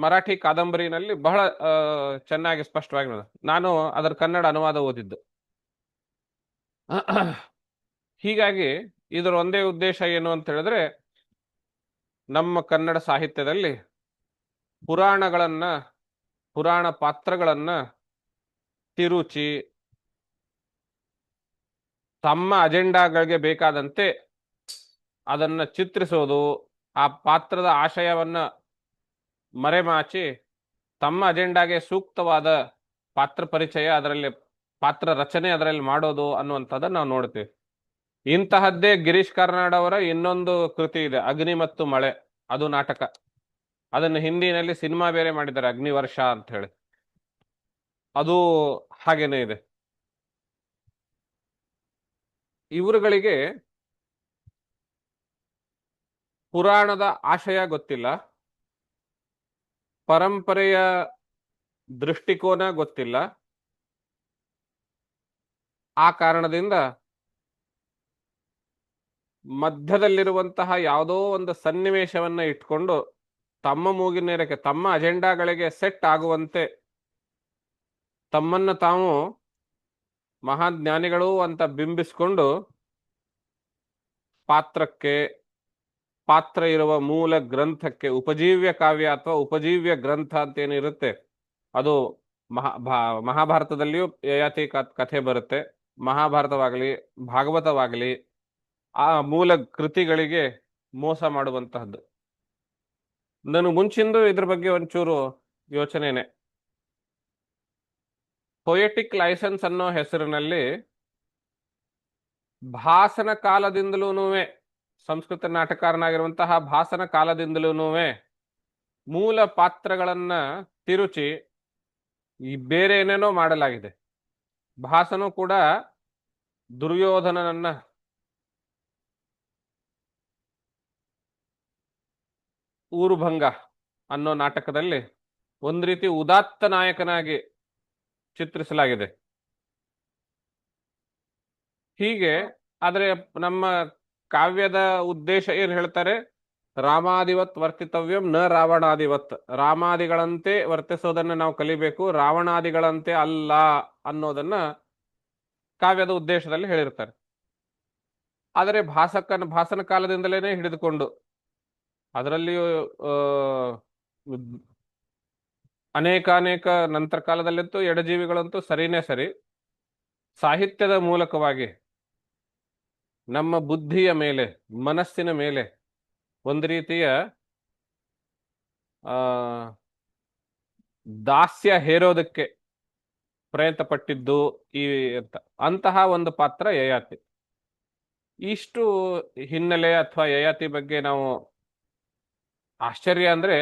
ಮರಾಠಿ ಕಾದಂಬರಿನಲ್ಲಿ ಬಹಳ ಚೆನ್ನಾಗಿ ಸ್ಪಷ್ಟವಾಗಿ ನಾನು ಅದರ ಕನ್ನಡ ಅನುವಾದ ಓದಿದ್ದು. ಹೀಗಾಗಿ ಇದರ ಒಂದೇ ಉದ್ದೇಶ ಏನು ಅಂತ ಹೇಳಿದ್ರೆ, ನಮ್ಮ ಕನ್ನಡ ಸಾಹಿತ್ಯದಲ್ಲಿ ಪುರಾಣಗಳನ್ನ, ಪುರಾಣ ಪಾತ್ರಗಳನ್ನ ತಿರುಚಿ ತಮ್ಮ ಅಜೆಂಡಾಗಳಿಗೆ ಬೇಕಾದಂತೆ ಅದನ್ನ ಚಿತ್ರಿಸೋದು, ಆ ಪಾತ್ರದ ಆಶಯವನ್ನ ಮರೆಮಾಚಿ ತಮ್ಮ ಅಜೆಂಡಾಗೆ ಸೂಕ್ತವಾದ ಪಾತ್ರ ಪರಿಚಯ, ಅದರಲ್ಲಿ ಪಾತ್ರ ರಚನೆ ಅದರಲ್ಲಿ ಮಾಡೋದು ಅನ್ನುವಂಥದ್ದನ್ನು ನಾವು ನೋಡ್ತೀವಿ. ಇಂತಹದ್ದೇ ಗಿರೀಶ್ ಕಾರ್ನಾಡ್ ಅವರ ಇನ್ನೊಂದು ಕೃತಿ ಇದೆ, ಅಗ್ನಿ ಮತ್ತು ಮಳೆ. ಅದು ನಾಟಕ. ಅದನ್ನು ಹಿಂದಿನಲ್ಲಿ ಸಿನಿಮಾ ಬೇರೆ ಮಾಡಿದ್ದಾರೆ, ಅಗ್ನಿವರ್ಷ ಅಂತ ಹೇಳಿ. ಅದು ಹಾಗೇನೆ ಇದೆ. ಇವರುಗಳಿಗೆ ಪುರಾಣದ ಆಶಯ ಗೊತ್ತಿಲ್ಲ, ಪರಂಪರೆಯ ದೃಷ್ಟಿಕೋನ ಗೊತ್ತಿಲ್ಲ. ಆ ಕಾರಣದಿಂದ ಮಧ್ಯದಲ್ಲಿರುವಂತಹ ಯಾವುದೋ ಒಂದು ಸನ್ನಿವೇಶವನ್ನ ಇಟ್ಕೊಂಡು ತಮ್ಮ ಮೂಗಿನೇರಕ್ಕೆ, ತಮ್ಮ ಅಜೆಂಡಾಗಳಿಗೆ ಸೆಟ್ ಆಗುವಂತೆ ತಮ್ಮನ್ನು ತಾವು ಮಹಾಜ್ಞಾನಿಗಳು ಅಂತ ಬಿಂಬಿಸ್ಕೊಂಡು ಪಾತ್ರಕ್ಕೆ, ಪಾತ್ರ ಇರುವ ಮೂಲ ಗ್ರಂಥಕ್ಕೆ, ಉಪಜೀವ್ಯ ಕಾವ್ಯ ಅಥವಾ ಉಪಜೀವ್ಯ ಗ್ರಂಥ ಅಂತ ಏನಿರುತ್ತೆ, ಅದು ಮಹಾಭಾರತದಲ್ಲಿಯೂ ಯಯಾತಿ ಕಥೆ ಬರುತ್ತೆ. ಮಹಾಭಾರತವಾಗಲಿ ಭಾಗವತವಾಗಲಿ ಆ ಮೂಲ ಕೃತಿಗಳಿಗೆ ಮೋಸ ಮಾಡುವಂತಹದ್ದು. ನಾನು ಮುಂಚಿಂದು ಇದ್ರ ಬಗ್ಗೆ ಒಂಚೂರು ಯೋಚನೆನೆ. ಪೊಯೆಟಿಕ್ ಲೈಸೆನ್ಸ್ ಅನ್ನೋ ಹೆಸರಿನಲ್ಲಿ ಭಾಸನ ಕಾಲದಿಂದಲೂ, ಸಂಸ್ಕೃತ ನಾಟಕಕಾರನಾಗಿರುವಂತಹ ಭಾಸನ ಕಾಲದಿಂದಲೂ ಮೂಲ ಪಾತ್ರಗಳನ್ನ ತಿರುಚಿ ಈ ಬೇರೆ ಏನೇನೋ ಮಾಡಲಾಗಿದೆ. ಭಾಸನು ಕೂಡ ದುರ್ಯೋಧನನನ್ನ ಊರುಭಂಗ ಅನ್ನೋ ನಾಟಕದಲ್ಲಿ ಒಂದು ರೀತಿ ಉದಾತ್ತ ನಾಯಕನಾಗಿ ಚಿತ್ರಿಸಲಾಗಿದೆ. ಹೀಗೆ ಆದರೆ ನಮ್ಮ ಕಾವ್ಯದ ಉದ್ದೇಶ ಏನ್ ಹೇಳ್ತಾರೆ, ರಾಮಾದಿವತ್ ವರ್ತಿತವ್ಯಂ ನ ರಾವಣಾದಿವತ್. ರಾಮಾದಿಗಳಂತೆ ವರ್ತಿಸೋದನ್ನ ನಾವು ಕಲಿಬೇಕು, ರಾವಣಾದಿಗಳಂತೆ ಅಲ್ಲ ಅನ್ನೋದನ್ನ ಕಾವ್ಯದ ಉದ್ದೇಶದಲ್ಲಿ ಹೇಳಿರ್ತಾರೆ. ಆದರೆ ಭಾಸನ ಕಾಲದಿಂದಲೇ ಹಿಡಿದುಕೊಂಡು ಅದರಲ್ಲಿಯೂ ಅನೇಕ ನಂತರ ಕಾಲದಲ್ಲಂತೂ ಎಡಜೀವಿಗಳಂತೂ ಸರಿನೇ ಸರಿ, ಸಾಹಿತ್ಯದ ಮೂಲಕವಾಗಿ ನಮ್ಮ ಬುದ್ಧಿಯ ಮೇಲೆ, ಮನಸ್ಸಿನ ಮೇಲೆ ಒಂದು ರೀತಿಯ ದಾಸ್ಯ ಹೇರೋದಕ್ಕೆ ಪ್ರಯತ್ನ ಪಟ್ಟಿದ್ದು ಈ ಅಂತಹ ಒಂದು ಪಾತ್ರ ಯಯಾತಿ. ಇಷ್ಟು ಹಿನ್ನೆಲೆ ಅಥವಾ ಯಯಾತಿ ಬಗ್ಗೆ ನಾವು ಆಶ್ಚರ್ಯ ಅಂದ್ರೆ,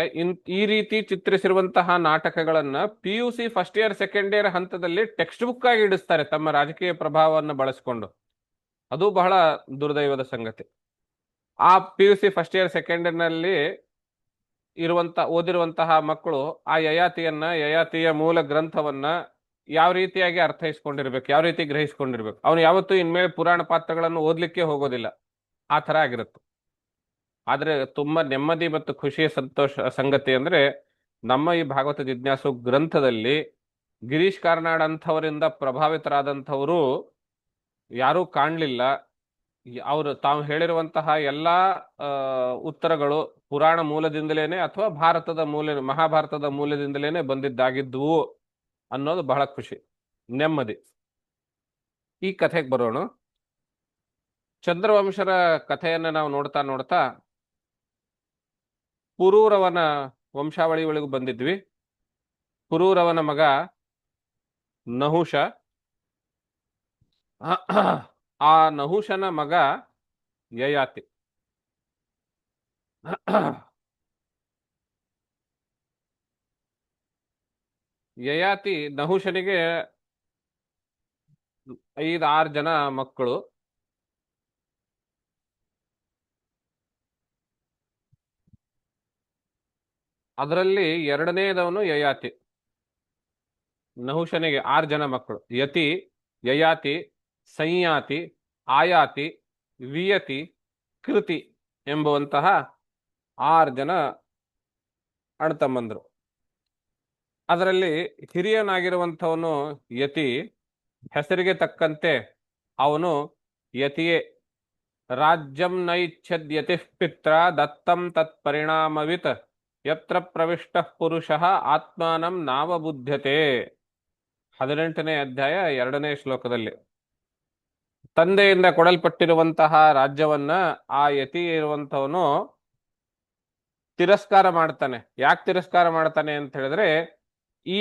ಈ ರೀತಿ ಚಿತ್ರಿಸಿರುವಂತಹ ನಾಟಕಗಳನ್ನ PUC first year second year ಹಂತದಲ್ಲಿ ಟೆಕ್ಸ್ಟ್ ಬುಕ್ ಆಗಿ ಇಡಿಸ್ತಾರೆ ತಮ್ಮ ರಾಜಕೀಯ ಪ್ರಭಾವವನ್ನು ಬಳಸಿಕೊಂಡು. ಅದು ಬಹಳ ದುರ್ದೈವದ ಸಂಗತಿ. ಆ PUC first year second year ನಲ್ಲಿ ಓದಿರುವಂತಹ ಮಕ್ಕಳು ಆ ಯಯಾತಿಯ ಮೂಲ ಗ್ರಂಥವನ್ನ ಯಾವ ರೀತಿಯಾಗಿ ಅರ್ಥೈಸ್ಕೊಂಡಿರ್ಬೇಕು, ಯಾವ ರೀತಿ ಗ್ರಹಿಸ್ಕೊಂಡಿರ್ಬೇಕು. ಅವನು ಯಾವತ್ತೂ ಇನ್ಮೇಲೆ ಪುರಾಣ ಪಾತ್ರಗಳನ್ನು ಓದ್ಲಿಕ್ಕೆ ಹೋಗೋದಿಲ್ಲ, ಆ ಥರ ಆಗಿರುತ್ತೆ. ಆದರೆ ತುಂಬಾ ನೆಮ್ಮದಿ ಮತ್ತು ಖುಷಿಯ ಸಂಗತಿ ಅಂದ್ರೆ ನಮ್ಮ ಈ ಭಾಗವತ ಜಿಜ್ಞಾಸು ಗ್ರಂಥದಲ್ಲಿ ಗಿರೀಶ್ ಕಾರ್ನಾಡ್ ಅಂಥವರಿಂದ ಪ್ರಭಾವಿತರಾದಂಥವರು ಯಾರೂ ಕಾಣಲಿಲ್ಲ. ಅವರು ತಾವು ಹೇಳಿರುವಂತಹ ಎಲ್ಲ ಉತ್ತರಗಳು ಪುರಾಣ ಮೂಲದಿಂದಲೇನೆ ಅಥವಾ ಮಹಾಭಾರತದ ಮೂಲದಿಂದಲೇನೆ ಬಂದಿದ್ದಾಗಿದ್ವು ಅನ್ನೋದು ಬಹಳ ಖುಷಿ, ನೆಮ್ಮದಿ. ಈ ಕಥೆಗೆ ಬರೋಣ. ಚಂದ್ರವಂಶರ ಕಥೆಯನ್ನು ನಾವು ನೋಡ್ತಾ ನೋಡ್ತಾ ಪುರೂರವನ ವಂಶಾವಳಿ ಒಳಗೂ ಬಂದಿದ್ವಿ. ಪುರೂರವನ ಮಗ ನಹುಷ, ಆ ನಹುಷನ ಮಗ ಯಯಾತಿ. ಯಯಾತಿ ನಹುಷನಿಗೆ 5-6 ಜನ ಮಕ್ಕಳು. ಅದರಲ್ಲಿ ಎರಡನೇದವನು ಯಯಾತಿ. ನಹುಷನಿಗೆ 6 ಜನ ಮಕ್ಕಳು: ಯತಿ, ಯಯಾತಿ, ಸಂಯಾತಿ, ಆಯಾತಿ, ವಿಯತಿ, ಕೃತಿ ಎಂಬುವಂತಹ 6 ಜನ ಅಣ್ಣತಮ್ಮಂದ್ರು. ಅದರಲ್ಲಿ ಹಿರಿಯನಾಗಿರುವಂಥವನು ಯತಿ. ಹೆಸರಿಗೆ ತಕ್ಕಂತೆ ಅವನು ಯತಿಯೇ. ರಾಜ್ಯಂ ನೈಚ್ಛದ್ಯತಿ ಪಿತ್ರ ದತ್ತಂ ತತ್ಪರಿಣಾಮವಿತ್ ಯತ್ರ ಪ್ರವಿಷ್ಟ ಪುರುಷಃ ಆತ್ಮಾನಂ ನಾವಬುಧ್ಯತೆ. 18ನೇ ಅಧ್ಯಾಯ 2ನೇ ಶ್ಲೋಕದಲ್ಲಿ ತಂದೆಯಿಂದ ಕೊಡಲ್ಪಟ್ಟಿರುವಂತಹ ರಾಜ್ಯವನ್ನ ಆ ಯತಿ ಇರುವಂಥವನು ತಿರಸ್ಕಾರ ಮಾಡ್ತಾನೆ. ಯಾಕೆ ತಿರಸ್ಕಾರ ಮಾಡ್ತಾನೆ ಅಂತ ಹೇಳಿದ್ರೆ, ಈ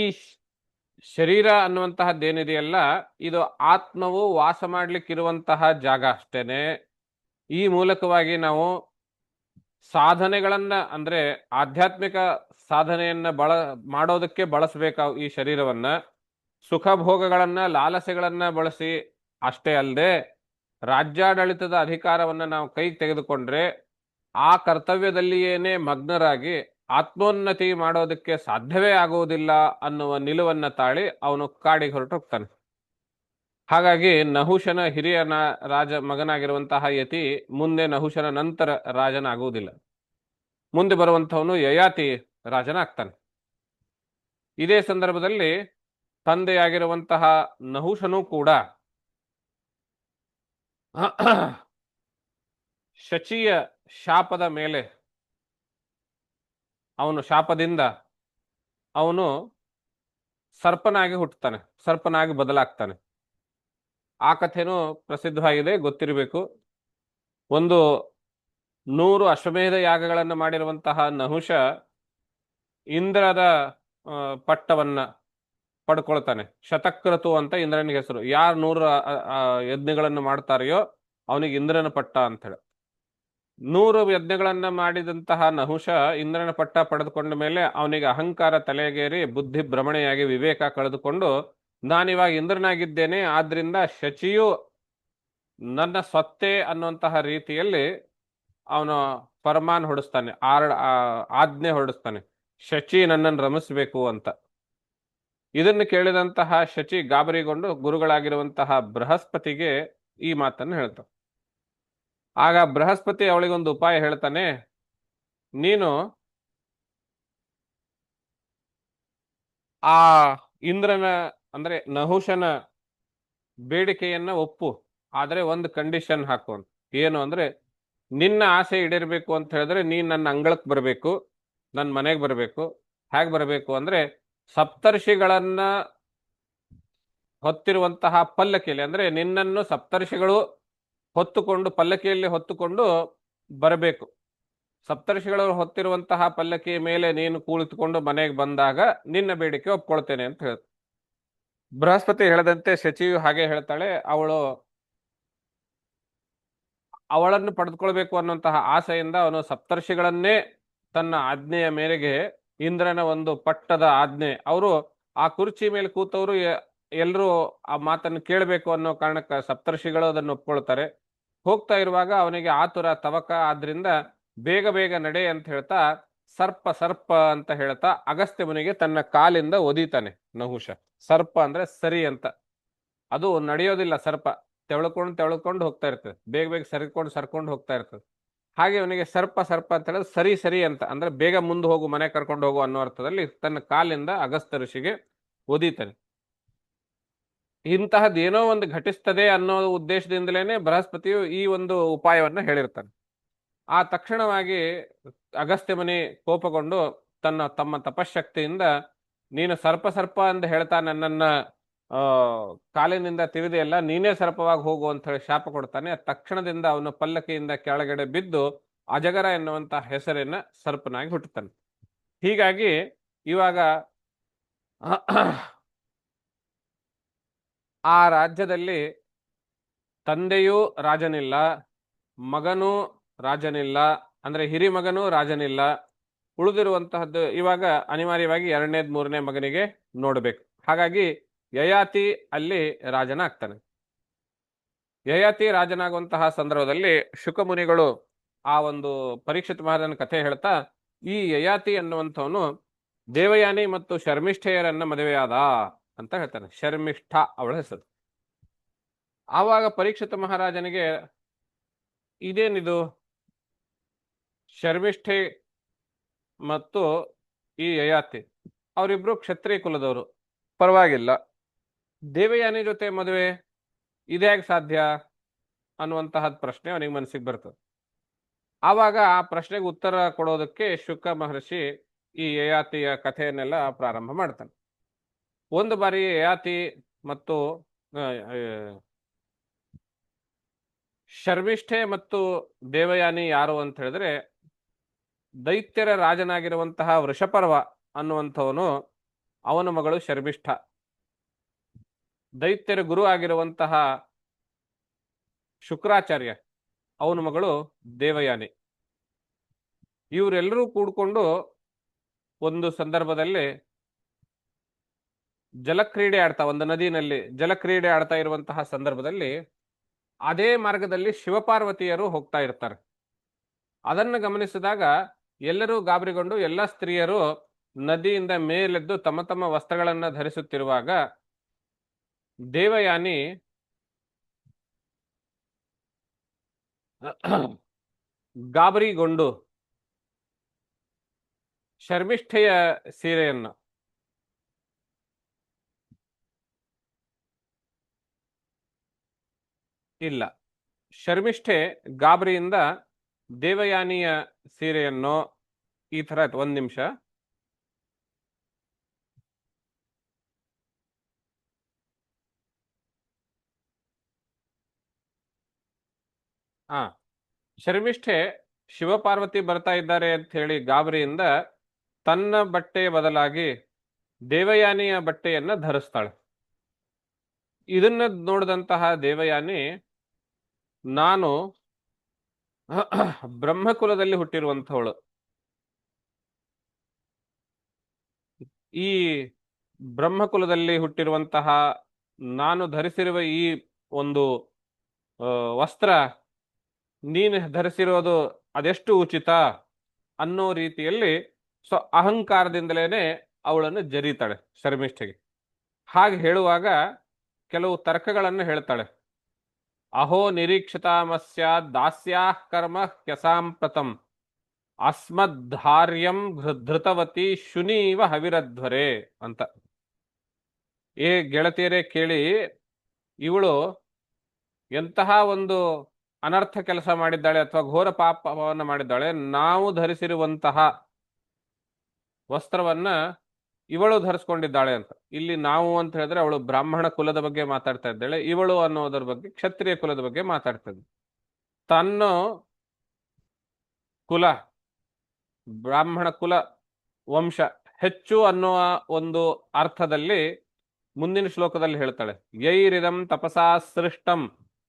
ಶರೀರ ಅನ್ನುವಂತಹದ್ದೇನಿದೆಯಲ್ಲ, ಇದು ಆತ್ಮವು ವಾಸ ಮಾಡ್ಲಿಕ್ಕಿರುವಂತಹ ಜಾಗ ಅಷ್ಟೇನೆ. ಈ ಮೂಲಕವಾಗಿ ನಾವು ಸಾಧನೆಗಳನ್ನ, ಅಂದ್ರೆ ಆಧ್ಯಾತ್ಮಿಕ ಸಾಧನೆಯನ್ನ ಮಾಡೋದಕ್ಕೆ ಬಳಸಬೇಕಾವು ಈ ಶರೀರವನ್ನ. ಸುಖ ಭೋಗಗಳನ್ನ, ಲಾಲಸೆಗಳನ್ನ ಬಳಸಿ ಅಷ್ಟೇ ಅಲ್ಲದೆ ರಾಜ್ಯಾಡಳಿತದ ಅಧಿಕಾರವನ್ನ ನಾವು ಕೈಗೆ ತೆಗೆದುಕೊಂಡ್ರೆ ಆ ಕರ್ತವ್ಯದಲ್ಲಿಯೇನೆ ಮಗ್ನರಾಗಿ ಆತ್ಮೋನ್ನತಿ ಮಾಡೋದಕ್ಕೆ ಸಾಧ್ಯವೇ ಆಗುವುದಿಲ್ಲ ಅನ್ನುವ ನಿಲುವನ್ನ ತಾಳಿ ಅವನು ಕಾಡಿಗೆ ಹೊರಟೋಗ್ತಾನೆ. ಹಾಗಾಗಿ ನಹುಷನ ಹಿರಿಯ ಮಗನಾಗಿರುವಂತಹ ಯತಿ ಮುಂದೆ ನಹುಷನ ನಂತರ ರಾಜನಾಗುವುದಿಲ್ಲ. ಮುಂದೆ ಬರುವಂಥವನು ಯಯಾತಿ ರಾಜನಾಗ್ತಾನೆ. ಇದೇ ಸಂದರ್ಭದಲ್ಲಿ ತಂದೆಯಾಗಿರುವಂತಹ ನಹುಷನೂ ಕೂಡ ಶಚಿಯ ಶಾಪದ ಮೇಲೆ, ಅವನು ಶಾಪದಿಂದ ಅವನು ಸರ್ಪನಾಗಿ ಹುಟ್ಟುತ್ತಾನೆ, ಸರ್ಪನಾಗಿ ಬದಲಾಗ್ತಾನೆ. ಆ ಕಥೆನೂ ಪ್ರಸಿದ್ಧವಾಗಿದೆ, ಗೊತ್ತಿರಬೇಕು. 100 ಅಶ್ವಮೇಧ ಯಾಗಗಳನ್ನು ಮಾಡಿರುವಂತಹ ನಹುಷ ಇಂದ್ರದ ಪಟ್ಟವನ್ನ ಪಡ್ಕೊಳ್ತಾನೆ. ಶತಕ್ರತು ಅಂತ ಇಂದ್ರನಿಗೆ ಹೆಸರು. ಯಾರು 100 ಯಜ್ಞಗಳನ್ನು ಮಾಡ್ತಾರೆಯೋ ಅವನಿಗೆ ಇಂದ್ರನ ಪಟ್ಟ ಅಂತ ಹೇಳಿ. 100 ಯಜ್ಞಗಳನ್ನ ಮಾಡಿದಂತಹ ನಹುಷ ಇಂದ್ರನ ಪಟ್ಟ ಪಡೆದುಕೊಂಡ ಮೇಲೆ ಅವನಿಗೆ ಅಹಂಕಾರ ತಲೆಗೇರಿ ಬುದ್ಧಿ ಭ್ರಮಣೆಯಾಗಿ ವಿವೇಕ ಕಳೆದುಕೊಂಡು, ನಾನಿವಾಗ ಇಂದ್ರನಾಗಿದ್ದೇನೆ, ಆದ್ರಿಂದ ಶಚಿಯು ನನ್ನ ಸ್ವತ್ತೇ ಅನ್ನುವಂತಹ ರೀತಿಯಲ್ಲಿ ಅವನು ಫರ್ಮಾನ್ ಹೊಡಿಸ್ತಾನೆ, ಆಜ್ಞೆ ಹೊರಡಿಸ್ತಾನೆ, ಶಚಿ ನನ್ನನ್ನು ರಮಿಸ್ಬೇಕು ಅಂತ. ಇದನ್ನು ಕೇಳಿದಂತಹ ಶಚಿ ಗಾಬರಿಗೊಂಡು ಗುರುಗಳಾಗಿರುವಂತಹ ಬೃಹಸ್ಪತಿಗೆ ಈ ಮಾತನ್ನು ಹೇಳ್ತಾನೆ. ಆಗ ಬೃಹಸ್ಪತಿ ಅವಳಿಗೊಂದು ಉಪಾಯ ಹೇಳ್ತಾನೆ, ನೀನು ಆ ಇಂದ್ರನ ಅಂದ್ರೆ ನಹುಷನ ಬೇಡಿಕೆಯನ್ನ ಒಪ್ಪು, ಆದ್ರೆ ಒಂದು ಕಂಡೀಷನ್ ಹಾಕು ಅಂತ. ಏನು ಅಂದ್ರೆ, ನಿನ್ನ ಆಸೆ ಈಡೇರ್ಬೇಕು ಅಂತ ಹೇಳಿದ್ರೆ ನೀನ್ ನನ್ನ ಅಂಗಳಕ್ಕೆ ಬರಬೇಕು, ನನ್ನ ಮನೆಗೆ ಬರಬೇಕು. ಹೇಗೆ ಬರಬೇಕು ಅಂದ್ರೆ, ಸಪ್ತರ್ಷಿಗಳನ್ನ ಹೊತ್ತಿರುವಂತಹ ಪಲ್ಲಕ್ಕಿಯಲ್ಲಿ, ಅಂದ್ರೆ ನಿನ್ನನ್ನು ಸಪ್ತರ್ಷಿಗಳು ಹೊತ್ತುಕೊಂಡು ಪಲ್ಲಕ್ಕಿಯಲ್ಲಿ ಹೊತ್ತುಕೊಂಡು ಬರಬೇಕು. ಸಪ್ತರ್ಷಿಗಳು ಹೊತ್ತಿರುವಂತಹ ಪಲ್ಲಕ್ಕಿಯ ಮೇಲೆ ನೀನು ಕುಳಿತುಕೊಂಡು ಮನೆಗೆ ಬಂದಾಗ ನಿನ್ನ ಬೇಡಿಕೆ ಒಪ್ಕೊಳ್ತೇನೆ ಅಂತ ಹೇಳ. ಬೃಹಸ್ಪತಿ ಹೇಳದಂತೆ ಶಚಿಯು ಹಾಗೆ ಹೇಳ್ತಾಳೆ. ಅವಳನ್ನು ಪಡೆದುಕೊಳ್ಬೇಕು ಅನ್ನುವಂತಹ ಆಸೆಯಿಂದ ಅವನು ಸಪ್ತರ್ಷಿಗಳನ್ನೇ ತನ್ನ ಆಜ್ಞೆಯ ಮೇರೆಗೆ, ಇಂದ್ರನ ಒಂದು ಪಟ್ಟದ ಆಜ್ಞೆ, ಅವರು ಆ ಕುರ್ಚಿ ಮೇಲೆ ಕೂತವರು ಎಲ್ಲರೂ ಆ ಮಾತನ್ನು ಕೇಳಬೇಕು ಅನ್ನೋ ಕಾರಣಕ್ಕೆ ಸಪ್ತರ್ಷಿಗಳು ಅದನ್ನು ಒಪ್ಕೊಳ್ತಾರೆ. ಹೋಗ್ತಾ ಇರುವಾಗ ಅವನಿಗೆ ಆತುರ ತವಕ, ಆದ್ರಿಂದ ಬೇಗ ಬೇಗ ನಡೆ ಅಂತ ಹೇಳ್ತಾ ಸರ್ಪ ಸರ್ಪ ಅಂತ ಹೇಳ್ತಾ ಅಗಸ್ತ್ಯ ಮುನಿಗೆ ತನ್ನ ಕಾಲಿಂದ ಒದೀತಾನೆ ನಹುಷ. ಸರ್ಪ ಅಂದ್ರೆ ಸರಿ ಅಂತ. ಅದು ನಡೆಯೋದಿಲ್ಲ ಸರ್ಪ, ತೆವಳ್ಕೊಂಡು ಹೋಗ್ತಾ ಇರ್ತದೆ, ಬೇಗ ಬೇಗ ಸರ್ಕೊಂಡು ಹೋಗ್ತಾ ಇರ್ತದೆ. ಹಾಗೆ ಅವನಿಗೆ ಸರ್ಪ ಸರ್ಪ ಅಂತ ಹೇಳಿದ್ರೆ ಸರಿ ಸರಿ ಅಂತ, ಅಂದ್ರೆ ಬೇಗ ಮುಂದೆ ಹೋಗು, ಮನೆ ಕರ್ಕೊಂಡು ಹೋಗು ಅನ್ನೋ ಅರ್ಥದಲ್ಲಿ ತನ್ನ ಕಾಲಿಂದ ಅಗಸ್ತ್ಯ ಋಷಿಗೆ ಒದೀತಾನೆ. ಇಂತಹದ್ದು ಏನೋ ಒಂದು ಘಟಿಸ್ತದೆ ಅನ್ನೋ ಉದ್ದೇಶದಿಂದಲೇನೆ ಬೃಹಸ್ಪತಿಯು ಈ ಒಂದು ಉಪಾಯವನ್ನ ಹೇಳಿರ್ತಾನೆ. ಆ ತಕ್ಷಣವಾಗಿ ಅಗಸ್ತ್ಯ ಮುನಿ ಕೋಪಗೊಂಡು ತಮ್ಮ ತಪಶಕ್ತಿಯಿಂದ ನೀನು ಸರ್ಪ ಸರ್ಪ ಅಂತ ಹೇಳ್ತಾ ನನ್ನನ್ನ ಕಾಲಿನಿಂದ ತಿವಿದೆಯಲ್ಲ, ನೀನೇ ಸರ್ಪವಾಗಿ ಹೋಗು ಅಂತ ಹೇಳಿ ಶಾಪ ಕೊಡ್ತಾನೆ. ತಕ್ಷಣದಿಂದ ಅವನು ಪಲ್ಲಕ್ಕಿಯಿಂದ ಕೆಳಗಡೆ ಬಿದ್ದು ಅಜಗರ ಎನ್ನುವಂತ ಹೆಸರಿನ ಸರ್ಪನಾಗಿ ಹುಟ್ಟುತ್ತಾನೆ. ಹೀಗಾಗಿ ಇವಾಗ ಆ ರಾಜ್ಯದಲ್ಲಿ ತಂದೆಯೂ ರಾಜನಿಲ್ಲ, ಮಗನೂ ರಾಜನಿಲ್ಲ, ಅಂದ್ರೆ ಹಿರಿಮಗನೂ ರಾಜನಿಲ್ಲ. ಉಳಿದಿರುವಂತಹದ್ದು ಇವಾಗ ಅನಿವಾರ್ಯವಾಗಿ 2ನೇ 3ನೇ ಮಗನಿಗೆ ನೋಡ್ಬೇಕು. ಹಾಗಾಗಿ ಯಯಾತಿ ಅಲ್ಲಿ ರಾಜನಾಗ್ತಾನೆ. ಯಯಾತಿ ರಾಜನಾಗುವಂತಹ ಸಂದರ್ಭದಲ್ಲಿ ಶುಕಮುನಿಗಳು ಆ ಒಂದು ಪರೀಕ್ಷಿತ ಮಹಾರಾಜನ ಕಥೆ ಹೇಳ್ತಾ, ಈ ಯಯಾತಿ ಅನ್ನುವಂಥವನು ದೇವಯಾನಿ ಮತ್ತು ಶರ್ಮಿಷ್ಠೆಯರನ್ನ ಮದುವೆಯಾದ ಅಂತ ಹೇಳ್ತಾನೆ. ಶರ್ಮಿಷ್ಠ ಅವಳ ಹೆಸರು. ಆವಾಗ ಪರೀಕ್ಷಿತ ಮಹಾರಾಜನಿಗೆ ಇದೇನಿದು, ಶರ್ಮಿಷ್ಠೆ ಮತ್ತು ಈ ಯಯಾತಿ ಅವರಿಬ್ರು ಕ್ಷತ್ರಿಯ ಕುಲದವರು, ಪರವಾಗಿಲ್ಲ, ದೇವಯಾನಿ ಜೊತೆ ಮದುವೆ ಇದ್ಯಾಗ ಸಾಧ್ಯ ಅನ್ನುವಂತಹ ಪ್ರಶ್ನೆ ಅವನಿಗೆ ಮನಸ್ಸಿಗೆ ಬರ್ತದೆ. ಆವಾಗ ಆ ಪ್ರಶ್ನೆಗೆ ಉತ್ತರ ಕೊಡೋದಕ್ಕೆ ಶುಕ ಮಹರ್ಷಿ ಈ ಯಯಾತಿಯ ಕಥೆಯನ್ನೆಲ್ಲ ಪ್ರಾರಂಭ ಮಾಡ್ತಾನೆ. ಒಂದು ಬಾರಿ ಯಯಾತಿ ಮತ್ತು ಶರ್ಮಿಷ್ಠೆ ಮತ್ತು ದೇವಯಾನಿ ಯಾರು ಅಂತ ಹೇಳಿದ್ರೆ, ದೈತ್ಯರ ರಾಜನಾಗಿರುವಂತಹ ವೃಷಪರ್ವ ಅನ್ನುವಂಥವನು, ಅವನ ಮಗಳು ಶರ್ಮಿಷ್ಠ. ದೈತ್ಯರ ಗುರು ಆಗಿರುವಂತಹ ಶುಕ್ರಾಚಾರ್ಯ, ಅವನ ಮಗಳು ದೇವಯಾನಿ. ಇವರೆಲ್ಲರೂ ಕೂಡ್ಕೊಂಡು ಒಂದು ಸಂದರ್ಭದಲ್ಲಿ ಜಲಕ್ರೀಡೆ ಆಡ್ತಾ, ಒಂದು ನದಿನಲ್ಲಿ ಜಲಕ್ರೀಡೆ ಆಡ್ತಾ ಇರುವಂತಹ ಸಂದರ್ಭದಲ್ಲಿ ಅದೇ ಮಾರ್ಗದಲ್ಲಿ ಶಿವಪಾರ್ವತಿಯರು ಹೋಗ್ತಾ ಇರ್ತಾರೆ. ಅದನ್ನು ಗಮನಿಸಿದಾಗ ಎಲ್ಲರೂ ಗಾಬರಿಗೊಂಡು ಎಲ್ಲ ಸ್ತ್ರೀಯರು ನದಿಯಿಂದ ಮೇಲೆದ್ದು ತಮ್ಮ ತಮ್ಮ ವಸ್ತ್ರಗಳನ್ನ ಧರಿಸುತ್ತಿರುವಾಗ ದೇವಯಾನಿ ಗಾಬರಿಗೊಂಡು ಶರ್ಮಿಷ್ಠೆಯ ಸೀರೆಯನ್ನು ಇಲ್ಲ ಶರ್ಮಿಷ್ಠೆ ಗಾಬರಿಯಿಂದ ದೇವಯಾನಿಯ ಸೀರೆಯನ್ನು ಈ ತರ ಆಯ್ತು. 1 ನಿಮಿಷ. ಶರ್ಮಿಷ್ಠೆ ಶಿವಪಾರ್ವತಿ ಬರ್ತಾ ಇದ್ದಾರೆ ಅಂತ ಹೇಳಿ ಗಾಬರಿಯಿಂದ ತನ್ನ ಬಟ್ಟೆಯ ಬದಲಾಗಿ ದೇವಯಾನಿಯ ಬಟ್ಟೆಯನ್ನ ಧರಿಸ್ತಾಳೆ. ಇದನ್ನ ನೋಡಿದಂತಹ ದೇವಯಾನಿ, ನಾನು ಬ್ರಹ್ಮಕುಲದಲ್ಲಿ ಹುಟ್ಟಿರುವಂಥವಳು, ಈ ಬ್ರಹ್ಮಕುಲದಲ್ಲಿ ಹುಟ್ಟಿರುವಂತಹ ನಾನು ಧರಿಸಿರುವ ಈ ಒಂದು ವಸ್ತ್ರ ನೀನು ಧರಿಸಿರೋದು ಅದೆಷ್ಟು ಉಚಿತ ಅನ್ನೋ ರೀತಿಯಲ್ಲಿ ಅಹಂಕಾರದಿಂದಲೇನೆ ಅವಳನ್ನು ಜರೀತಾಳೆ ಶರ್ಮಿಷ್ಠೆಗೆ. ಹಾಗೆ ಹೇಳುವಾಗ ಕೆಲವು ತರ್ಕಗಳನ್ನು ಹೇಳ್ತಾಳೆ. ಅಹೋ ನಿರೀಕ್ಷಿತಾಮಸ್ಯ ದಾಸ್ಯಾಃ ಕರ್ಮ ಹ್ಯಸಾಂಪ್ರತಂ ಅಸ್ಮದ್ಧಾರ್ಯಂ ಧೃತವತಿ ಶುನೀವ ಹವಿರಧ್ವರೆ ಅಂತ. ಏ ಗೆಳತಿಯರೇ ಕೇಳಿ, ಇವಳು ಎಂತಹ ಒಂದು ಅನರ್ಥ ಕೆಲಸ ಮಾಡಿದ್ದಾಳೆ ಅಥವಾ ಘೋರ ಪಾಪವನ್ನು ಮಾಡಿದ್ದಾಳೆ. ನಾವು ಧರಿಸಿರುವಂತಹ ವಸ್ತ್ರವನ್ನ ಇವಳು ಧರಿಸ್ಕೊಂಡಿದ್ದಾಳೆ ಅಂತ. ಇಲ್ಲಿ ನಾವು ಅಂತ ಹೇಳಿದ್ರೆ ಅವಳು ಬ್ರಾಹ್ಮಣ ಕುಲದ ಬಗ್ಗೆ ಮಾತಾಡ್ತಾ ಇದ್ದಾಳೆ, ಇವಳು ಅನ್ನೋದರ ಬಗ್ಗೆ ಕ್ಷತ್ರಿಯ ಕುಲದ ಬಗ್ಗೆ ಮಾತಾಡ್ತಾ ಇದ್ದಾಳೆ. ತನ್ನ ಕುಲ ಬ್ರಾಹ್ಮಣ ಕುಲ ವಂಶ ಹೆಚ್ಚು ಅನ್ನುವ ಒಂದು ಅರ್ಥದಲ್ಲಿ ಮುಂದಿನ ಶ್ಲೋಕದಲ್ಲಿ ಹೇಳ್ತಾಳೆ, ಯೈರಿದಂ ತಪಸಾ ಸೃಷ್ಟಂ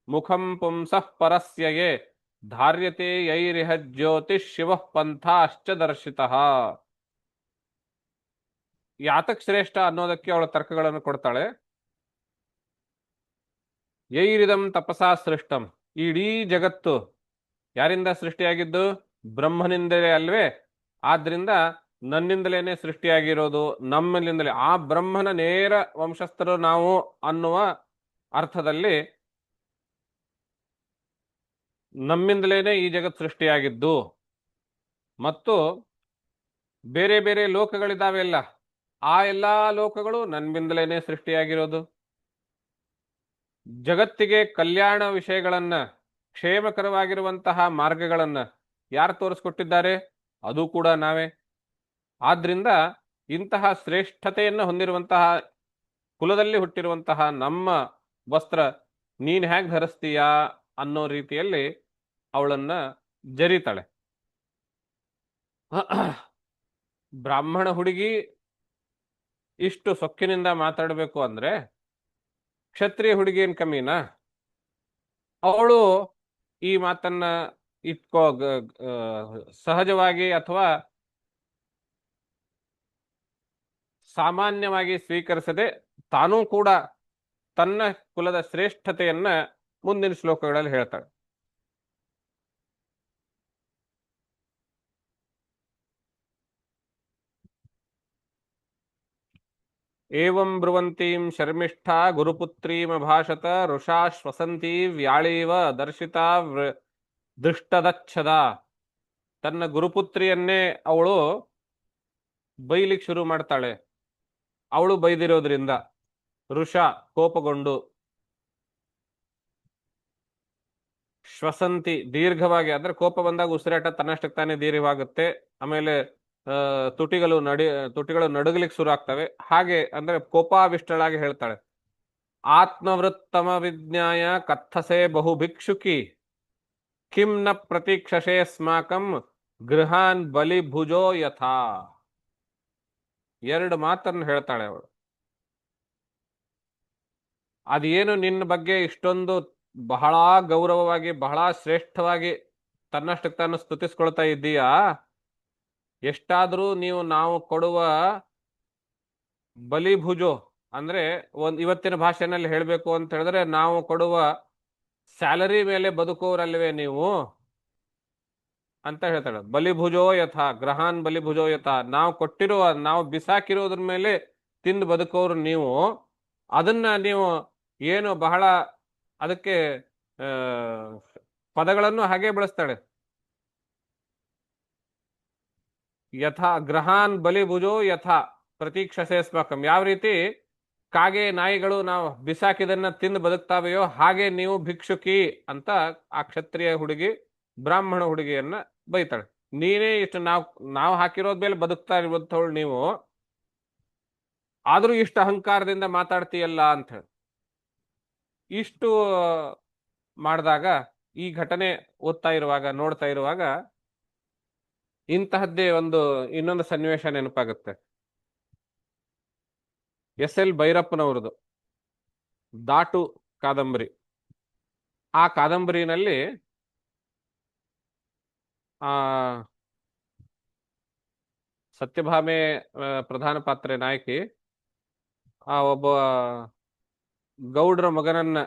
ಮುಖಂ ಪುಂಸಃ ಪರಸ್ಯಯೇ ಧಾರ್ಯತೆ ಯೈರಿಹ ಜ್ಯೋತಿಷ್ ಶಿವಃ ಪಂಥಾಶ್ಚ ದರ್ಶಿತಃ. ಯಾತಕ್ ಶ್ರೇಷ್ಠ ಅನ್ನೋದಕ್ಕೆ ಅವಳ ತರ್ಕಗಳನ್ನು ಕೊಡ್ತಾಳೆ. ಯೈರಿದಂ ತಪಸಾ ಸೃಷ್ಟಂ, ಇಡೀ ಜಗತ್ತು ಯಾರಿಂದ ಸೃಷ್ಟಿಯಾಗಿದ್ದು? ಬ್ರಹ್ಮನಿಂದಲೇ ಅಲ್ವೇ? ಆದ್ರಿಂದ ನನ್ನಿಂದಲೇನೆ ಸೃಷ್ಟಿಯಾಗಿರೋದು, ನಮ್ಮಲ್ಲಿಂದಲೇ ಆ ಬ್ರಹ್ಮನ ನೇರ ವಂಶಸ್ಥರು ನಾವು ಅನ್ನುವ ಅರ್ಥದಲ್ಲಿ ನಮ್ಮಿಂದಲೇನೆ ಈ ಜಗತ್ ಸೃಷ್ಟಿಯಾಗಿದ್ದು. ಮತ್ತು ಬೇರೆ ಬೇರೆ ಲೋಕಗಳಿದ್ದಾವೆ ಎಲ್ಲ, ಆ ಎಲ್ಲಾ ಲೋಕಗಳು ನನ್ನಿಂದಲೇನೆ ಸೃಷ್ಟಿಯಾಗಿರೋದು. ಜಗತ್ತಿಗೆ ಕಲ್ಯಾಣ ವಿಷಯಗಳನ್ನ, ಕ್ಷೇಮಕರವಾಗಿರುವಂತಹ ಮಾರ್ಗಗಳನ್ನ ಯಾರು ತೋರಿಸ್ಕೊಟ್ಟಿದ್ದಾರೆ? ಅದು ಕೂಡ ನಾವೇ. ಆದ್ರಿಂದ ಇಂತಹ ಶ್ರೇಷ್ಠತೆಯನ್ನು ಹೊಂದಿರುವಂತಹ ಕುಲದಲ್ಲಿ ಹುಟ್ಟಿರುವಂತಹ ನಮ್ಮ ವಸ್ತ್ರ ನೀನ್ ಹೇಗ್ ಧರಿಸ್ತೀಯಾ ಅನ್ನೋ ರೀತಿಯಲ್ಲಿ ಅವಳನ್ನ ಜರಿತಾಳೆ. ಬ್ರಾಹ್ಮಣ ಹುಡುಗಿ ಇಷ್ಟು ಸೊಕ್ಕಿನಿಂದ ಮಾತಾಡಬೇಕು ಅಂದ್ರೆ ಕ್ಷತ್ರಿಯ ಹುಡುಗಿ ಏನ್ ಕಮ್ಮಿನಾ? ಅವಳು ಈ ಮಾತನ್ನ ಸಹಜವಾಗಿ ಅಥವಾ ಸಾಮಾನ್ಯವಾಗಿ ಸ್ವೀಕರಿಸದೆ ತಾನೂ ಕೂಡ ತನ್ನ ಕುಲದ ಶ್ರೇಷ್ಠತೆಯನ್ನ ಮುಂದಿನ ಶ್ಲೋಕಗಳಲ್ಲಿ ಹೇಳ್ತಾಳೆ. ಏವಂ ಬ್ರುವಂತೀಂ ಶರ್ಮಿಷ್ಠಾ ಗುರುಪುತ್ರೀಮಭಾಷತ ಋಷಾ ಶ್ವಸಂತಿ ವ್ಯಾಳೀವ ದರ್ಶಿತಾ ದೃಷ್ಟದಚ್ಛದ. ತನ್ನ ಗುರುಪುತ್ರಿಯನ್ನೇ ಅವಳು ಬೈಲಿಕ್ಕೆ ಶುರು ಮಾಡ್ತಾಳೆ. ಅವಳು ಬೈದಿರೋದ್ರಿಂದ ಋಷ ಕೋಪಗೊಂಡು, ಶ್ವಸಂತಿ ದೀರ್ಘವಾಗಿ, ಅಂದ್ರೆ ಕೋಪ ಬಂದಾಗ ಉಸಿರಾಟ ತನ್ನಷ್ಟಕ್ಕೆ ತಾನೇ ದೀರ್ಘವಾಗುತ್ತೆ. ಆಮೇಲೆ ತುಟಿಗಳು ನಡುಗಲಿಕ್ಕೆ ಶುರು ಆಗ್ತವೆ. ಹಾಗೆ ಅಂದ್ರೆ ಕೋಪಾವಿಷ್ಟಳಾಗಿ ಹೇಳ್ತಾಳೆ, ಆತ್ಮವೃತ್ತಮ ವಿಜ್ಞಾಯ ಕಥಸೆ ಬಹು ಭಿಕ್ಷುಕಿ ಕಿಂ ನ ಪ್ರತೀಕ್ಷಸೆ ಸ್ಮಾಕಂ ಗೃಹಾನ್ ಬಲಿ ಭುಜೋ ಯಥಾ. ಎರಡು ಮಾತನ್ನು ಹೇಳ್ತಾಳೆ ಅವಳು. ಅದೇನು ನಿನ್ನ ಬಗ್ಗೆ ಇಷ್ಟೊಂದು ಬಹಳ ಗೌರವವಾಗಿ ಬಹಳ ಶ್ರೇಷ್ಠವಾಗಿ ತನ್ನಷ್ಟಕ್ಕೆ ತಾನು ಸ್ತುತಿಸ್ಕೊಳ್ತಾ ಇದ್ದೀಯಾ? ಎಷ್ಟಾದ್ರೂ ನಾವು ಕೊಡುವ ಬಲಿಭುಜೋ ಅಂದ್ರೆ ಇವತ್ತಿನ ಭಾಷೆನಲ್ಲಿ ಹೇಳ್ಬೇಕು ಅಂತ ಹೇಳಿದ್ರೆ ನಾವು ಕೊಡುವ ಸ್ಯಾಲರಿ ಮೇಲೆ ಬದುಕೋರಲ್ವೇ ನೀವು ಅಂತ ಹೇಳ್ತಾಳೆ. ಬಲಿಭುಜೋ ಯಥಾ ಗ್ರಹಾನ್ ಬಲಿಭುಜೋ ಯಥಾ, ನಾವು ಬಿಸಾಕಿರೋದ್ರ ಮೇಲೆ ತಿಂದು ಬದುಕೋರು ನೀವು. ಅದನ್ನ ನೀವು ಏನು ಬಹಳ ಅದಕ್ಕೆ ಪದಗಳನ್ನು ಹಾಗೆ ಬಳಸ್ತಾಳೆ. ಯಥಾ ಗ್ರಹಾನ್ ಬಲಿಭುಜೋ ಯಥಾ ಪ್ರತೀಕ್ಷಸೆ ಸ್ಮಕಂ. ಯಾವ ರೀತಿ ಕಾಗೆ ನಾಯಿಗಳು ನಾವು ಬಿಸಾಕಿದನ್ನ ತಿಂದು ಬದುಕ್ತಾವೆಯೋ ಹಾಗೆ ನೀವು ಭಿಕ್ಷುಕಿ ಅಂತ ಆ ಕ್ಷತ್ರಿಯ ಹುಡುಗಿ ಬ್ರಾಹ್ಮಣ ಹುಡುಗಿಯನ್ನ ಬೈತಾಳೆ. ನೀನೇ ಇಷ್ಟು ನಾವು ಹಾಕಿರೋದ್ ಮೇಲೆ ಬದುಕ್ತಾ ಇರುವಂಥವಳು ನೀವು, ಆದ್ರೂ ಇಷ್ಟು ಅಹಂಕಾರದಿಂದ ಮಾತಾಡ್ತೀಯಲ್ಲ ಅಂತ ಹೇಳಿ. ಇಷ್ಟು ಮಾಡಿದಾಗ ಈ ಘಟನೆ ನೋಡ್ತಾ ಇರುವಾಗ ಇಂತಹದ್ದೇ ಇನ್ನೊಂದು ಸನ್ನಿವೇಶ ನೆನಪಾಗುತ್ತೆ. ಎಸ್.ಎಲ್. ಭೈರಪ್ಪನವ್ರದ್ದು ದಾಟು ಕಾದಂಬರಿ. ಆ ಕಾದಂಬರಿನಲ್ಲಿ ಸತ್ಯಭಾಮೆ ಪ್ರಧಾನ ಪಾತ್ರೆ ನಾಯಕಿ ಒಬ್ಬ ಗೌಡ್ರ ಮಗನನ್ನ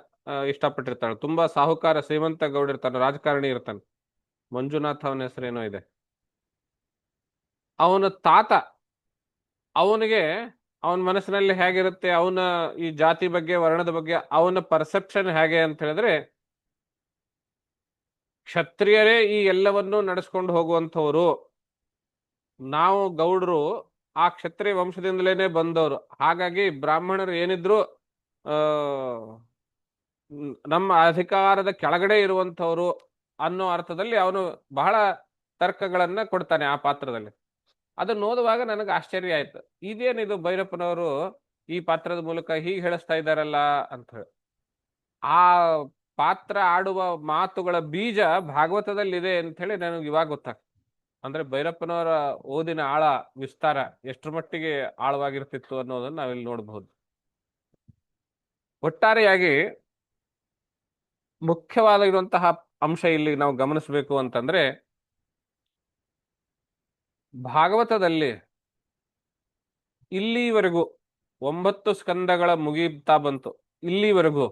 ಇಷ್ಟಪಟ್ಟಿರ್ತಾಳೆ. ತುಂಬಾ ಸಾಹುಕಾರ ಶ್ರೀಮಂತ ಗೌಡ ಇರ್ತಾನೆ, ರಾಜಕಾರಣಿ ಇರ್ತಾನೆ. ಮಂಜುನಾಥ್ ಅವನ ಹೆಸರೇನೋ ಇದೆ. ಅವನ ತಾತ ಅವನಿಗೆ ಅವನ ಮನಸ್ಸಿನಲ್ಲಿ ಹೇಗಿರುತ್ತೆ, ಅವನ ಈ ಜಾತಿ ಬಗ್ಗೆ ವರ್ಣದ ಬಗ್ಗೆ ಅವನ ಪರ್ಸೆಪ್ಷನ್ ಹೇಗೆ ಅಂತ ಹೇಳಿದ್ರೆ, ಕ್ಷತ್ರಿಯರೇ ಈ ಎಲ್ಲವನ್ನೂ ನಡೆಸ್ಕೊಂಡು ಹೋಗುವಂಥವ್ರು, ನಾವು ಗೌಡರು ಆ ಕ್ಷತ್ರಿಯ ವಂಶದಿಂದಲೇನೆ ಬಂದವರು, ಹಾಗಾಗಿ ಬ್ರಾಹ್ಮಣರು ಏನಿದ್ರು ನಮ್ಮ ಅಧಿಕಾರದ ಕೆಳಗಡೆ ಇರುವಂಥವ್ರು ಅನ್ನೋ ಅರ್ಥದಲ್ಲಿ ಅವನು ಬಹಳ ತರ್ಕಗಳನ್ನ ಕೊಡ್ತಾನೆ ಆ ಪಾತ್ರದಲ್ಲಿ. ಅದನ್ನ ಓದುವಾಗ ನನಗೆ ಆಶ್ಚರ್ಯ ಆಯ್ತು, ಇದೇನಿದು ಭೈರಪ್ಪನವರು ಈ ಪಾತ್ರದ ಮೂಲಕ ಹೀಗೆ ಹೇಳಿಸ್ತಾ ಇದ್ದಾರಲ್ಲ ಅಂತ ಹೇಳಿ. ಆ ಪಾತ್ರ ಆಡುವ ಮಾತುಗಳ ಬೀಜ ಭಾಗವತದಲ್ಲಿದೆ ಅಂತ ಹೇಳಿ ನನಗೆ ಇವಾಗ ಗೊತ್ತಾಗ್ತದೆ. ಅಂದ್ರೆ ಭೈರಪ್ಪನವರ ಓದಿನ ಆಳ ವಿಸ್ತಾರ ಎಷ್ಟರ ಮಟ್ಟಿಗೆ ಆಳವಾಗಿರ್ತಿತ್ತು ಅನ್ನೋದನ್ನ ನಾವಿಲ್ಲಿ ನೋಡಬಹುದು. ಒಟ್ಟಾರೆಯಾಗಿ ಮುಖ್ಯವಾಗಿರುವಂತಹ ಅಂಶ ಇಲ್ಲಿ ನಾವು ಗಮನಿಸಬೇಕು ಅಂತಂದ್ರೆ, ಭಾಗವತದಲ್ಲಿ ಇಲ್ಲಿವರೆಗೂ 9 ಸ್ಕಂದಗಳ ಮುಗಿತಾ ಬಂತು. ಇಲ್ಲಿವರೆಗೂ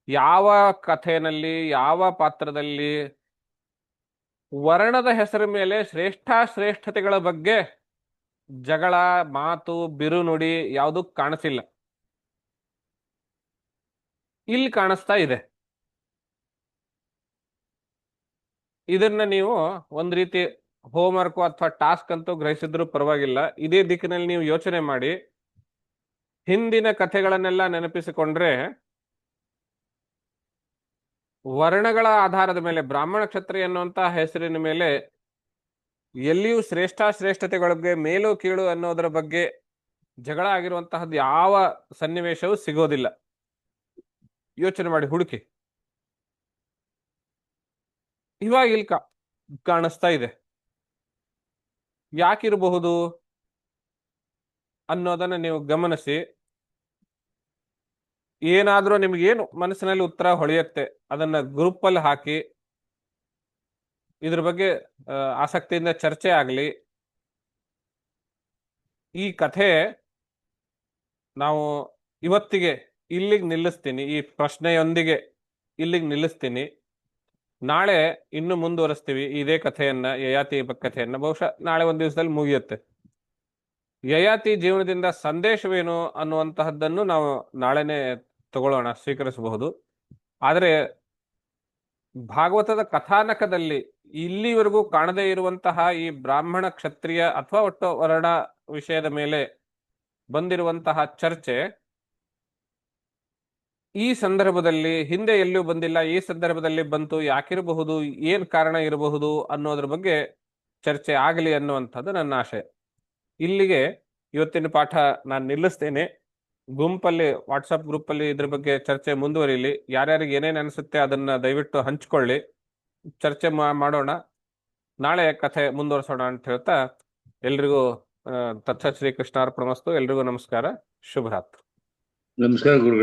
ಯಾವ ಕಥೆಯಲ್ಲಿ ಯಾವ ಪಾತ್ರದಲ್ಲಿ ವರ್ಣದ ಹೆಸರ ಮೇಲೆ ಶ್ರೇಷ್ಠತೆಗಳ ಬಗ್ಗೆ ಜಗಳ, ಮಾತು, ಬಿರುನುಡಿ ಯಾವುದು ಕಾಣಿಸಿಲ್ಲ. ಇಲ್ಲಿ ಕಾಣಿಸ್ತಾ ಇದೆ. ಇದನ್ನ ನೀವು ಒಂದ್ ರೀತಿ ಹೋಮ್ವರ್ಕ್ ಅಥವಾ ಟಾಸ್ಕ್ ಅಂತೂ ಗ್ರಹಿಸಿದ್ರು ಪರವಾಗಿಲ್ಲ. ಇದೇ ದಿಕ್ಕಿನಲ್ಲಿ ನೀವು ಯೋಚನೆ ಮಾಡಿ ಹಿಂದಿನ ಕಥೆಗಳನ್ನೆಲ್ಲ ನೆನಪಿಸಿಕೊಂಡ್ರೆ ವರ್ಣಗಳ ಆಧಾರದ ಮೇಲೆ ಬ್ರಾಹ್ಮಣ ಕ್ಷತ್ರಿಯ ಅನ್ನುವಂತಹ ಹೆಸರಿನ ಮೇಲೆ ಎಲ್ಲಿಯೂ ಶ್ರೇಷ್ಠತೆಗಳಿಗೆ ಮೇಲು ಕೀಳು ಅನ್ನೋದರ ಬಗ್ಗೆ ಜಗಳ ಆಗಿರುವಂತಹದ್ದು ಯಾವ ಸನ್ನಿವೇಶವೂ ಸಿಗೋದಿಲ್ಲ. ಯೋಚನೆ ಮಾಡಿ, ಹುಡುಕಿ. ಇವಾಗ ಇಲ್ಲಿ ಕಾಣಿಸ್ತಾ ಇದೆ. ಯಾಕಿರಬಹುದು ಅನ್ನೋದನ್ನ ನೀವು ಗಮನಿಸಿ. ಏನಾದ್ರೂ ನಿಮ್ಗೇನು ಮನಸ್ಸಿನಲ್ಲಿ ಉತ್ತರ ಹೊಳೆಯುತ್ತೆ ಅದನ್ನ ಗ್ರೂಪ್ ಅಲ್ಲಿ ಹಾಕಿ ಇದ್ರ ಬಗ್ಗೆ ಆಸಕ್ತಿಯಿಂದ ಚರ್ಚೆ ಆಗಲಿ. ಈ ಕಥೆ ನಾವು ಇವತ್ತಿಗೆ ಇಲ್ಲಿಗೆ ನಿಲ್ಲಿಸ್ತೀನಿ. ಈ ಪ್ರಶ್ನೆಯೊಂದಿಗೆ ಇಲ್ಲಿಗೆ ನಿಲ್ಲಿಸ್ತೀನಿ. ನಾಳೆ ಇನ್ನು ಮುಂದುವರಿಸ್ತೀವಿ ಇದೇ ಕಥೆಯನ್ನ, ಯಯಾತಿ ಕಥೆಯನ್ನ. ಬಹುಶಃ ನಾಳೆ ಒಂದು ದಿವಸದಲ್ಲಿ ಮುಗಿಯುತ್ತೆ. ಯಯಾತಿ ಜೀವನದಿಂದ ಸಂದೇಶವೇನು ಅನ್ನುವಂತಹದ್ದನ್ನು ನಾವು ನಾಳೆನೆ ತಗೊಳ್ಳೋಣ, ಸ್ವೀಕರಿಸಬಹುದು. ಆದರೆ ಭಾಗವತದ ಕಥಾನಕದಲ್ಲಿ ಇಲ್ಲಿವರೆಗೂ ಕಾಣದೇ ಇರುವಂತಹ ಈ ಬ್ರಾಹ್ಮಣ ಕ್ಷತ್ರಿಯ ಅಥವಾ ಒಟ್ಟು ವರ್ಣ ವಿಷಯದ ಮೇಲೆ ಬಂದಿರುವಂತಹ ಚರ್ಚೆ ಈ ಸಂದರ್ಭದಲ್ಲಿ ಹಿಂದೆ ಎಲ್ಲೂ ಬಂದಿಲ್ಲ. ಈ ಸಂದರ್ಭದಲ್ಲಿ ಬಂತು. ಯಾಕಿರಬಹುದು, ಏನ್ ಕಾರಣ ಇರಬಹುದು ಅನ್ನೋದ್ರ ಬಗ್ಗೆ ಚರ್ಚೆ ಆಗಲಿ ಅನ್ನುವಂಥದ್ದು ನನ್ನ ಆಶಯ. ಇಲ್ಲಿಗೆ ಇವತ್ತಿನ ಪಾಠ ನಾನು ನಿಲ್ಲಿಸ್ತೇನೆ. ಗುಂಪಲ್ಲಿ, ವಾಟ್ಸಪ್ ಗ್ರೂಪಲ್ಲಿ ಇದ್ರ ಬಗ್ಗೆ ಚರ್ಚೆ ಮುಂದುವರಿಲಿ. ಯಾರ್ಯಾರಿಗೆ ಏನೇನು ಅನಿಸುತ್ತೆ ಅದನ್ನ ದಯವಿಟ್ಟು ಹಂಚ್ಕೊಳ್ಳಿ, ಚರ್ಚೆ ಮಾಡೋಣ. ನಾಳೆ ಕಥೆ ಮುಂದುವರಿಸೋಣ ಅಂತ ಹೇಳ್ತಾ ಎಲ್ರಿಗೂ ತತ್ಸತ್ ಶ್ರೀ ಕೃಷ್ಣಾರ್ಪಣಮಸ್ತು. ಎಲ್ರಿಗೂ ನಮಸ್ಕಾರ, ಶುಭರಾತ್ರಿ. ನಮಸ್ಕಾರ ಗುರುಗಳೇ.